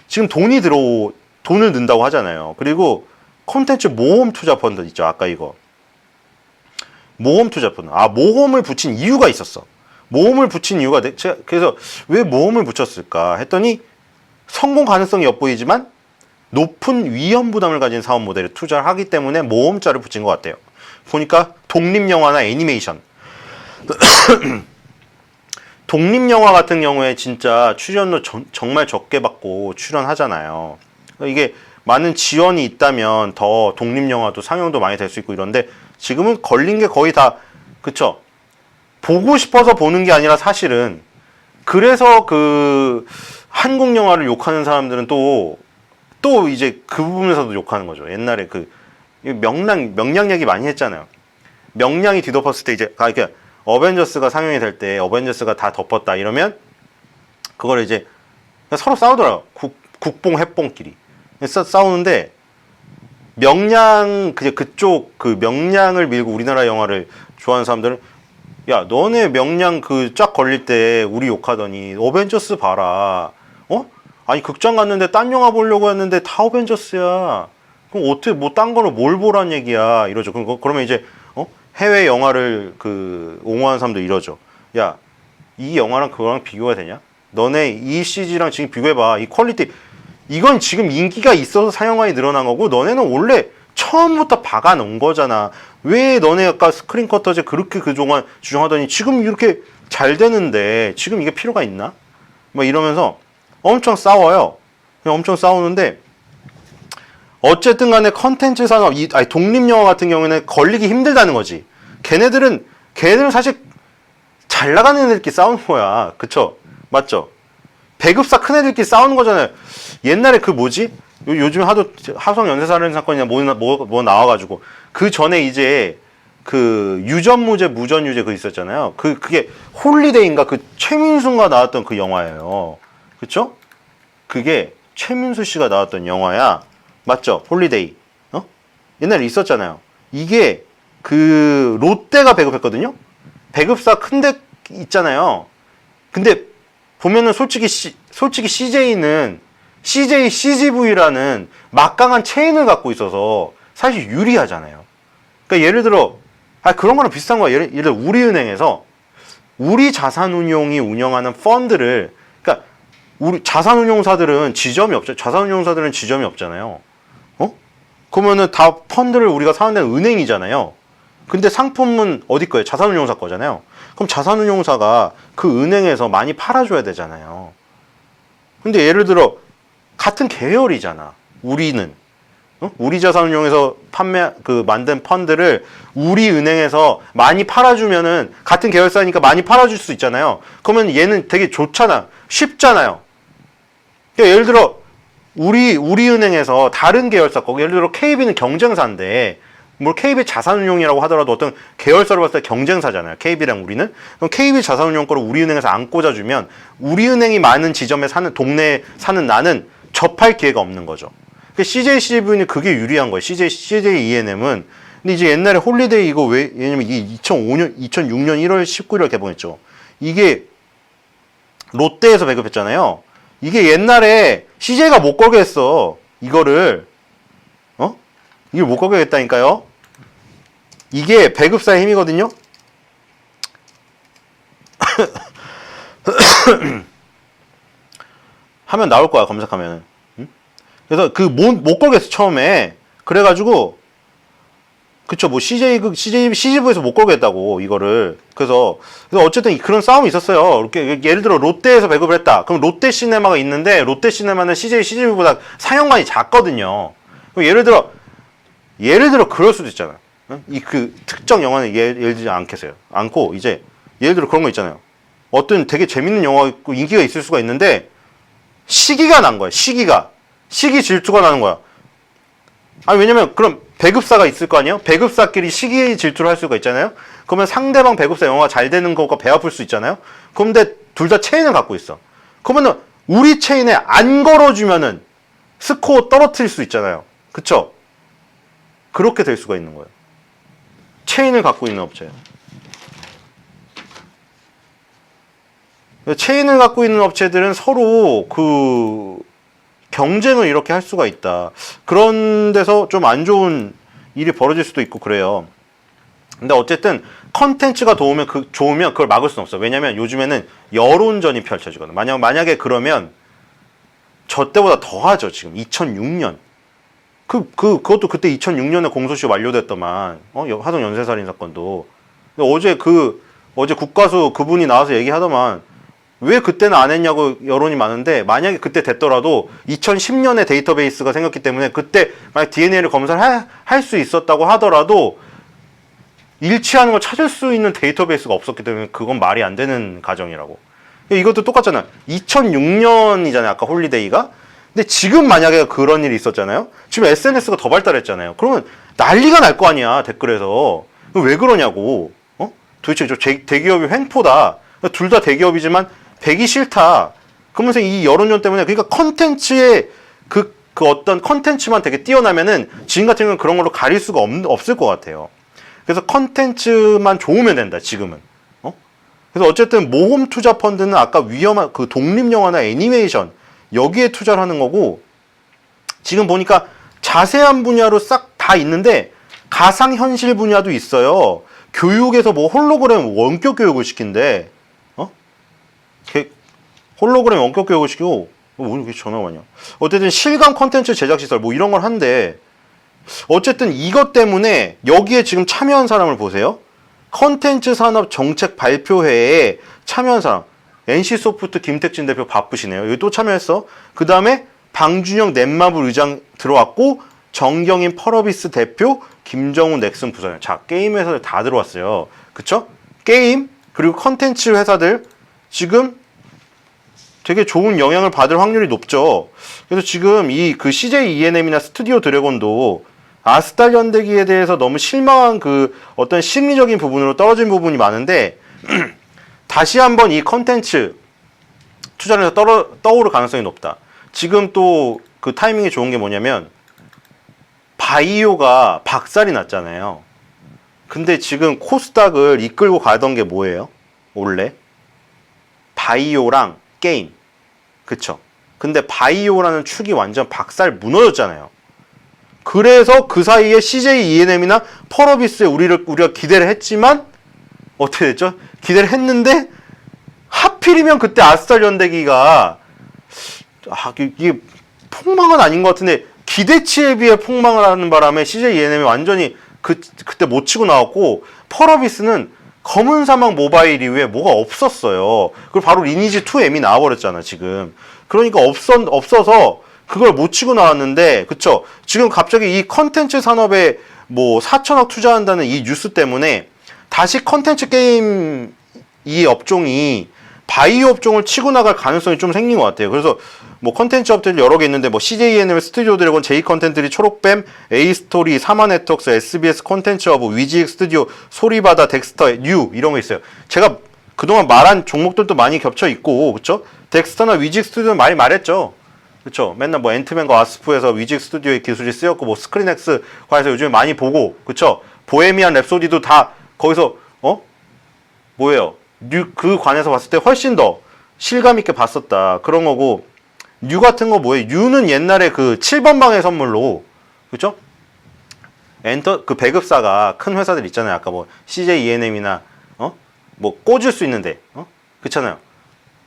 지금 돈을 넣는다고 하잖아요. 그리고 컨텐츠 모험 투자 펀드 있죠. 아까 이거 모험 투자 펀드. 모험을 붙인 이유가 있었어. 모험을 붙인 이유가 그래서 왜 모험을 붙였을까 했더니 성공 가능성이 엿보이지만 높은 위험 부담을 가진 사업 모델에 투자를 하기 때문에 모험자를 붙인 것 같아요. 보니까 독립영화나 애니메이션 독립영화 같은 경우에 진짜 출연료 정말 적게 받고 출연하잖아요. 이게 많은 지원이 있다면 더 독립영화도 상영도 많이 될 수 있고 이런데 지금은 걸린 게 거의 다 그쵸? 보고 싶어서 보는 게 아니라 사실은 그래서 그 한국 영화를 욕하는 사람들은 또 이제 그 부분에서도 욕하는 거죠. 옛날에 그 명량 얘기 많이 했잖아요. 명량이 뒤덮었을 때 이제 그러니까 어벤져스가 상영이 될 때 어벤져스가 다 덮었다 이러면 그걸 이제 서로 싸우더라고. 국뽕 해뽕끼리 싸우는데 명량 그쪽 그 명량을 밀고 우리나라 영화를 좋아하는 사람들은 야 너네 명량 그 쫙 걸릴 때 우리 욕하더니 어벤져스 봐라. 어? 아니 극장 갔는데 딴 영화 보려고 했는데 다 어벤져스야. 그럼 어떻게 뭐 딴 거는 뭘 보란 얘기야 이러죠. 그러면 이제 해외 영화를 그 옹호하는 사람도 이러죠. 야 이 영화랑 그거랑 비교가 되냐? 너네 이 CG랑 지금 비교해봐. 이 퀄리티 이건 지금 인기가 있어서 상영관이 늘어난 거고 너네는 원래 처음부터 박아놓은 거잖아. 왜 너네 아까 스크린 커터제 그렇게 그동안 주장하더니 지금 이렇게 잘 되는데 지금 이게 필요가 있나? 막 이러면서 엄청 싸워요. 엄청 싸우는데 어쨌든 간에 컨텐츠 산업, 독립영화 같은 경우에는 걸리기 힘들다는 거지. 걔네들은 사실 잘 나가는 애들끼리 싸우는 거야. 그쵸? 맞죠? 배급사 큰 애들끼리 싸우는 거잖아요. 옛날에 그 뭐지? 요즘 하도 화성 연쇄살인 사건이나 뭐 나와가지고 그 전에 이제 그 유전무죄 무전유죄 그 있었잖아요. 그게 홀리데이인가 그 최민수가 나왔던 그 영화예요. 그쵸? 그게 최민수 씨가 나왔던 영화야. 맞죠? 홀리데이. 옛날에 있었잖아요. 이게 그 롯데가 배급했거든요. 배급사 큰 데 있잖아요. 근데 보면은 솔직히 CJ는 CGV라는 막강한 체인을 갖고 있어서 사실 유리하잖아요. 그러니까 예를 들어 그런 거랑 비슷한 거야. 예를 들어 우리은행에서 우리 자산운용이 운영하는 펀드를 그러니까 우리 자산운용사들은 지점이 없잖아요. 그러면은 다 펀드를 우리가 사는 데는 은행이잖아요. 근데 상품은 어디 거예요? 자산운용사 거잖아요. 그럼 자산운용사가 그 은행에서 많이 팔아줘야 되잖아요. 근데 예를 들어 같은 계열이잖아. 우리는 우리 자산운용에서 만든 펀드를 우리 은행에서 많이 팔아주면은 같은 계열사니까 많이 팔아줄 수 있잖아요. 그러면 얘는 되게 좋잖아. 쉽잖아요. 그러니까 예를 들어 우리은행에서 다른 계열사 거 예를 들어 KB는 경쟁사인데 뭐 KB 자산운용이라고 하더라도 어떤 계열사로 봤을 때 경쟁사잖아요. KB랑 우리는. 그럼 KB 자산운용 거를 우리은행에서 안 꽂아주면 우리은행이 많은 지점에 동네에 사는 나는 접할 기회가 없는 거죠. CJ, CGV는 그게 유리한 거예요. CJ ENM은. 근데 이제 옛날에 홀리데이 이거 왜냐면 이게 2006년 1월 19일 개봉했죠. 이게 롯데에서 배급했잖아요. 이게 옛날에 CJ가 못 걸게 했어. 이거를. 이걸 못 걸게 했다니까요. 이게 배급사의 힘이거든요. 하면 나올 거야, 검색하면은. 그래서 못 걸게 했어, 처음에. 그래가지고, 그쵸, 뭐 CGV에서 못 걸게 했다고, 이거를. 그래서 어쨌든 그런 싸움이 있었어요. 이렇게, 예를 들어 롯데에서 배급을 했다. 그럼 롯데시네마가 있는데, 롯데시네마는 CGV보다 상영관이 작거든요. 그럼 예를 들어 그럴 수도 있잖아요. 그 특정 영화는 예를 들지 않고, 이제, 예를 들어 그런 거 있잖아요. 어떤 되게 재밌는 영화가 있고 인기가 있을 수가 있는데, 시기가 난 거야, 시기 질투가 나는 거야. 왜냐면, 그럼 배급사가 있을 거 아니에요? 배급사끼리 시기 질투를 할 수가 있잖아요? 그러면 상대방 배급사 영화가 잘 되는 거가 배 아플 수 있잖아요? 그런데 둘 다 체인을 갖고 있어. 그러면은, 우리 체인에 안 걸어주면은 스코어 떨어뜨릴 수 있잖아요. 그쵸? 그렇게 될 수가 있는 거예요. 체인을 갖고 있는 업체. 체인을 갖고 있는 업체들은 서로 경쟁을 이렇게 할 수가 있다. 그런 데서 좀 안 좋은 일이 벌어질 수도 있고 그래요. 근데 어쨌든 컨텐츠가 좋으면 그걸 막을 수는 없어. 왜냐면 요즘에는 여론전이 펼쳐지거든. 만약에 그러면 저 때보다 더 하죠. 지금 2006년. 그것도 그때 2006년에 공소시효 완료됐더만. 화성 연쇄살인 사건도. 근데 어제 국가수 그분이 나와서 얘기하더만. 왜 그때는 안 했냐고 여론이 많은데 만약에 그때 됐더라도 2010년에 데이터베이스가 생겼기 때문에 그때 만약 DNA를 검사를 할 수 있었다고 하더라도 일치하는 걸 찾을 수 있는 데이터베이스가 없었기 때문에 그건 말이 안 되는 가정이라고. 이것도 똑같잖아. 2006년이잖아요. 아까 홀리데이가. 근데 지금 만약에 그런 일이 있었잖아요. 지금 SNS가 더 발달했잖아요. 그러면 난리가 날 거 아니야. 댓글에서. 왜 그러냐고. 도대체 저 대기업이 횡포다. 둘 다 대기업이지만 배기 싫다. 그러면서 이 여론전 때문에 그러니까 컨텐츠의 그 어떤 컨텐츠만 되게 뛰어나면은 지금 같은 경우는 그런 걸로 가릴 수가 없을 것 같아요. 그래서 컨텐츠만 좋으면 된다. 지금은. 그래서 어쨌든 모험 투자 펀드는 아까 위험한 그 독립 영화나 애니메이션 여기에 투자를 하는 거고 지금 보니까 자세한 분야로 싹 다 있는데 가상현실 분야도 있어요. 교육에서 뭐 홀로그램 원격 교육을 시킨대. 홀로그램 원격 교육을 시키고 왜 이렇게 전화가 왔냐. 어쨌든 실감 컨텐츠 제작 시설 뭐 이런 걸 한대. 어쨌든 이것 때문에 여기에 지금 참여한 사람을 보세요. 컨텐츠 산업 정책 발표회에 참여한 사람. NC소프트 김택진 대표 바쁘시네요. 여기 또 참여했어. 그 다음에 방준영 넷마블 의장 들어왔고 정경인 펄어비스 대표 김정우 넥슨 부사장. 자, 게임 회사들 다 들어왔어요. 그쵸? 게임 그리고 컨텐츠 회사들 지금 되게 좋은 영향을 받을 확률이 높죠. 그래서 지금 이 그 CJ ENM이나 스튜디오 드래곤도 아스달 연대기에 대해서 너무 실망한 그 어떤 심리적인 부분으로 떨어진 부분이 많은데 다시 한번 이 컨텐츠 투자를 해서 떠오를 가능성이 높다. 지금 또 그 타이밍이 좋은 게 뭐냐면 바이오가 박살이 났잖아요. 근데 지금 코스닥을 이끌고 가던 게 뭐예요? 원래 바이오랑 게임. 그쵸? 근데 바이오라는 축이 완전 박살 무너졌잖아요. 그래서 그 사이에 CJ ENM이나 펄어비스에 우리가 기대를 했지만 어떻게 됐죠? 기대를 했는데 하필이면 그때 아스달 연대기가 이게 폭망은 아닌 것 같은데 기대치에 비해 폭망을 하는 바람에 CJ ENM이 완전히 그때 못 치고 나왔고 펄어비스는 검은 사막 모바일 이후에 뭐가 없었어요. 그리고 바로 리니지 2M이 나와버렸잖아 지금. 그러니까 없어서 그걸 못 치고 나왔는데 그쵸? 지금 갑자기 이 컨텐츠 산업에 뭐 4천억 투자한다는 이 뉴스 때문에 다시 컨텐츠 게임 이 업종이 바이오 업종을 치고 나갈 가능성이 좀 생긴 것 같아요. 그래서 뭐 컨텐츠 업들 여러 개 있는데 뭐 CJENM, 스튜디오 드래곤, J컨텐츠리, 초록뱀, A스토리, 사마네트웍스, SBS 컨텐츠 허브, 위지익 스튜디오, 소리바다, 덱스터, 뉴 이런 거 있어요. 제가 그동안 말한 종목들도 많이 겹쳐 있고 그쵸? 덱스터나 위지익 스튜디오는 많이 말했죠. 그쵸? 맨날 뭐 앤트맨과 와스프에서 위지익 스튜디오의 기술이 쓰였고 뭐 스크린엑스 과에서 요즘에 많이 보고 그쵸? 보헤미안 랩소디도 다 거기서 뭐예요? 그 관에서 봤을 때 훨씬 더 실감 있게 봤었다. 그런 거고 뉴 같은 거 뭐예요? 뉴는 옛날에 그 7번 방의 선물로 그쵸? 그 배급사가 큰 회사들 있잖아요. 아까 뭐 CJ ENM이나 뭐 꽂을 수 있는데 그렇잖아요.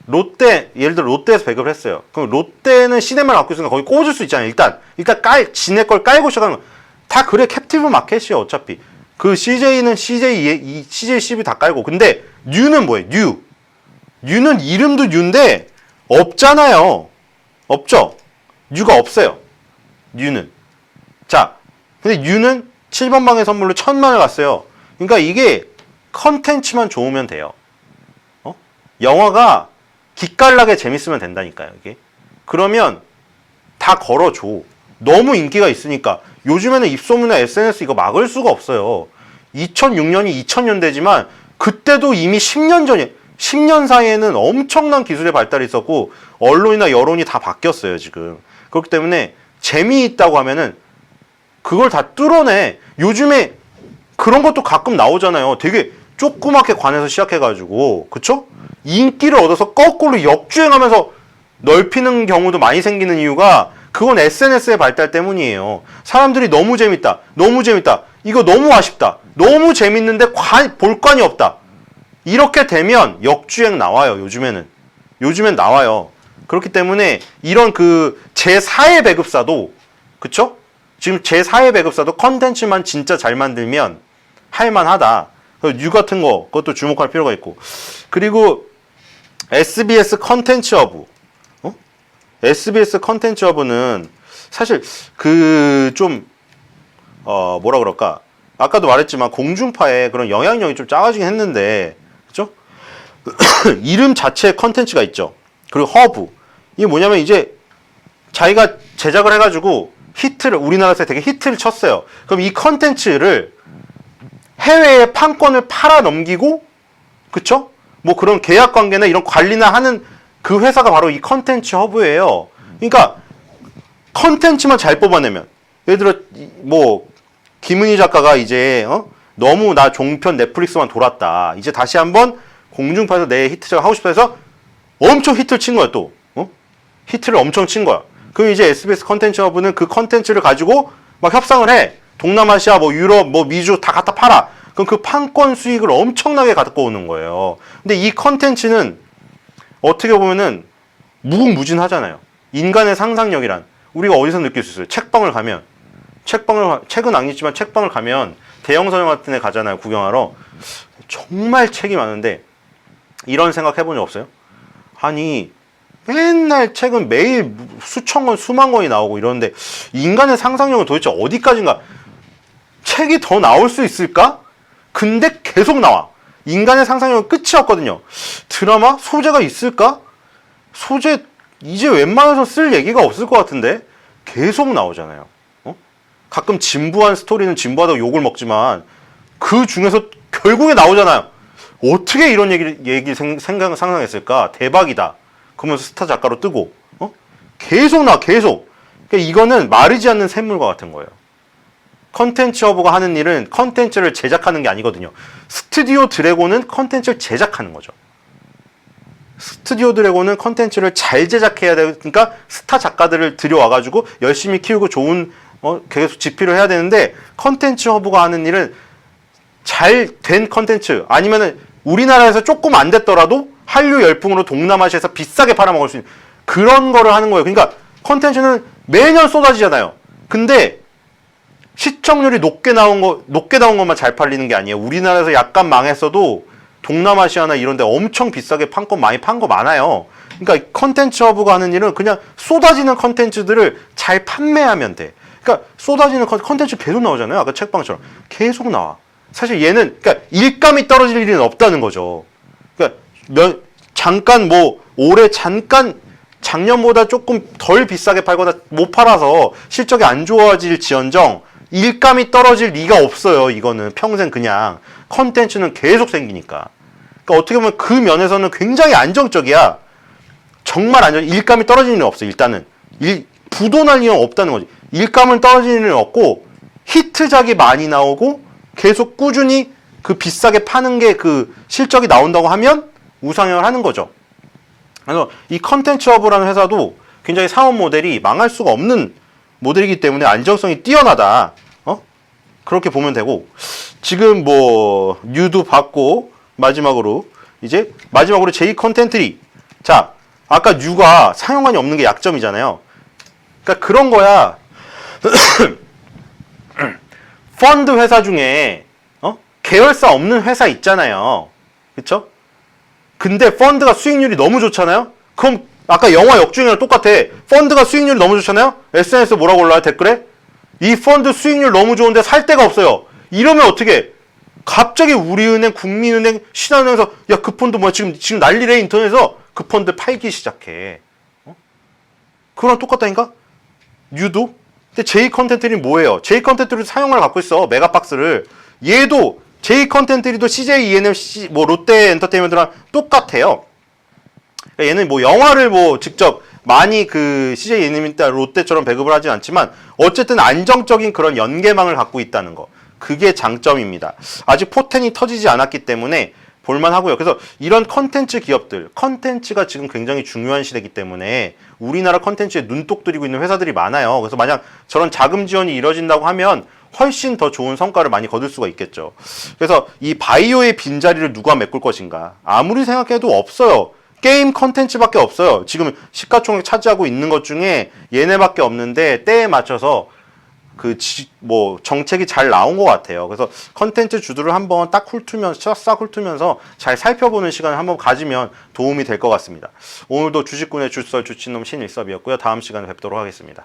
롯데 예를 들어 롯데에서 배급을 했어요. 그럼 롯데는 시네마를 갖고 있으니까 거기 꽂을 수 있잖아요. 일단 지네 걸 깔고 시작하는 거 다 그래. 캡티브 마켓이에요. 어차피 그 CJ는 CJ CB 다 깔고. 근데 뉴는 뭐예요? 뉴는 이름도 뉴인데 없잖아요. 없죠? 뉴가 없어요. 뉴는. 자, 근데 뉴는 7번 방의 선물로 1,000만을 갔어요. 그러니까 이게 컨텐츠만 좋으면 돼요. 영화가 기깔나게 재밌으면 된다니까요. 이게. 그러면 다 걸어줘. 너무 인기가 있으니까. 요즘에는 입소문이나 SNS 이거 막을 수가 없어요. 2006년이 2000년대지만 그때도 이미 10년 전에 10년 사이에는 엄청난 기술의 발달이 있었고 언론이나 여론이 다 바뀌었어요 지금. 그렇기 때문에 재미있다고 하면은 그걸 다 뚫어내. 요즘에 그런 것도 가끔 나오잖아요. 되게 조그맣게 관해서 시작해가지고 그쵸? 인기를 얻어서 거꾸로 역주행하면서 넓히는 경우도 많이 생기는 이유가 그건 SNS의 발달 때문이에요. 사람들이 너무 재밌다. 이거 너무 아쉽다. 너무 재밌는데 볼관이 없다. 이렇게 되면 역주행 나와요. 요즘엔 나와요. 그렇기 때문에 이런 그 제4의 배급사도 그쵸? 지금 제4의 배급사도 컨텐츠만 진짜 잘 만들면 할만하다. 뉴 같은 거 그것도 주목할 필요가 있고. 그리고 SBS 컨텐츠 허브. SBS 컨텐츠 허브는 사실 그 좀 뭐라 그럴까? 아까도 말했지만 공중파에 그런 영향력이 좀 작아지긴 했는데, 그죠? 이름 자체에 컨텐츠가 있죠. 그리고 허브. 이게 뭐냐면 이제 자기가 제작을 해가지고 히트를, 우리나라에서 되게 히트를 쳤어요. 그럼 이 컨텐츠를 해외에 판권을 팔아 넘기고, 그쵸? 뭐 그런 계약 관계나 이런 관리나 하는 그 회사가 바로 이 컨텐츠 허브예요. 그러니까 컨텐츠만 잘 뽑아내면, 예를 들어 뭐 김은희 작가가 이제 너무 나 종편 넷플릭스만 돌았다. 이제 다시 한번 공중파에서 내 히트작을 하고 싶다 해서 엄청 히트를 친 거야 또. 히트를 엄청 친 거야. 그럼 이제 SBS 컨텐츠 허브는 그 컨텐츠를 가지고 막 협상을 해. 동남아시아, 뭐 유럽, 뭐 미주 다 갖다 팔아. 그럼 그 판권 수익을 엄청나게 갖고 오는 거예요. 근데 이 컨텐츠는 어떻게 보면은 무궁무진하잖아요. 인간의 상상력이란 우리가 어디서 느낄 수 있어요? 책방을 가면, 책은 아니지만 책방을 가면 대형 서점 같은 데 가잖아요. 구경하러. 정말 책이 많은데 이런 생각 해본 적 없어요? 아니 맨날 책은 매일 수천 권, 수만 권이 나오고 이러는데 인간의 상상력은 도대체 어디까지인가? 책이 더 나올 수 있을까? 근데 계속 나와. 인간의 상상력은 끝이 없거든요. 드라마? 소재가 있을까? 소재 이제 웬만해서 쓸 얘기가 없을 것 같은데 계속 나오잖아요. 가끔 진부한 스토리는 진부하다고 욕을 먹지만 그 중에서 결국에 나오잖아요. 어떻게 이런 얘기를 상상했을까? 대박이다. 그러면서 스타 작가로 뜨고 계속 나와. 계속. 그러니까 이거는 마르지 않는 샘물과 같은 거예요. 컨텐츠 허브가 하는 일은 컨텐츠를 제작하는 게 아니거든요. 스튜디오 드래곤은 컨텐츠를 제작하는 거죠. 스튜디오 드래곤은 컨텐츠를 잘 제작해야 되니까 스타 작가들을 들여와가지고 열심히 키우고 좋은 계속 집필을 해야 되는데, 컨텐츠 허브가 하는 일은 잘 된 컨텐츠, 아니면은 우리나라에서 조금 안 됐더라도 한류 열풍으로 동남아시아에서 비싸게 팔아먹을 수 있는 그런 거를 하는 거예요. 그러니까 컨텐츠는 매년 쏟아지잖아요. 근데 시청률이 높게 나온 것만 잘 팔리는 게 아니에요. 우리나라에서 약간 망했어도 동남아시아나 이런 데 엄청 비싸게 많이 판 거 많아요. 그러니까 컨텐츠 허브가 하는 일은 그냥 쏟아지는 컨텐츠들을 잘 판매하면 돼. 그러니까 쏟아지는 컨텐츠 계속 나오잖아요. 아까 책방처럼. 계속 나와. 사실 얘는, 그러니까 일감이 떨어질 일은 없다는 거죠. 그러니까 잠깐 올해 잠깐 작년보다 조금 덜 비싸게 팔거나 못 팔아서 실적이 안 좋아질지언정 일감이 떨어질 리가 없어요. 이거는 평생 그냥 컨텐츠는 계속 생기니까. 그러니까 어떻게 보면 그 면에서는 굉장히 안정적이야. 정말 일감이 떨어지는 일은 없어. 일단은 부도날 일은 없다는 거지. 일감은 떨어지는 일은 없고 히트작이 많이 나오고 계속 꾸준히 그 비싸게 파는 게 그 실적이 나온다고 하면 우상향을 하는 거죠. 그래서 이 컨텐츠 허브라는 회사도 굉장히 사업 모델이 망할 수가 없는 모델이기 때문에 안정성이 뛰어나다. 그렇게 보면 되고, 지금 뉴도 받고 마지막으로 J 컨텐트리. 자, 아까 뉴가 상용관이 없는 게 약점이잖아요. 그러니까 그런 거야. 펀드 회사 중에 계열사 없는 회사 있잖아요. 그쵸? 근데 펀드가 수익률이 너무 좋잖아요. 그럼 아까 영화 역주행이랑 똑같아. 펀드가 수익률이 너무 좋잖아요. SNS에 뭐라고 올라와요? 댓글에? 이 펀드 수익률 너무 좋은데 살 데가 없어요. 이러면 어떻게? 갑자기 우리은행, 국민은행, 신한은행에서 야, 그 펀드 뭐야? 지금 난리래. 인터넷에서 그 펀드 팔기 시작해. 그거랑 똑같다니까? 뉴도? 근데 J 컨텐트리 뭐예요? J 컨텐트리도 사용을 갖고 있어. 메가박스를. 얘도 J 컨텐트리도 CJ ENM, 롯데 엔터테인먼트랑 똑같아요. 그러니까 얘는 영화를 직접 많이 CJ ENM이나 롯데처럼 배급을 하진 않지만 어쨌든 안정적인 그런 연계망을 갖고 있다는 거. 그게 장점입니다. 아직 포텐이 터지지 않았기 때문에 볼만하고요. 그래서 이런 컨텐츠 기업들, 컨텐츠가 지금 굉장히 중요한 시대이기 때문에 우리나라 컨텐츠에 눈독 들이고 있는 회사들이 많아요. 그래서 만약 저런 자금 지원이 이뤄진다고 하면 훨씬 더 좋은 성과를 많이 거둘 수가 있겠죠. 그래서 이 바이오의 빈자리를 누가 메꿀 것인가? 아무리 생각해도 없어요. 게임 컨텐츠밖에 없어요. 지금 시가총액 차지하고 있는 것 중에 얘네밖에 없는데 때에 맞춰서 정책이 잘 나온 것 같아요. 그래서 컨텐츠 주들을 한번 싹 훑으면서 잘 살펴보는 시간을 한번 가지면 도움이 될 것 같습니다. 오늘도 주식군의 주썰 주친놈 신일섭이었고요. 다음 시간에 뵙도록 하겠습니다.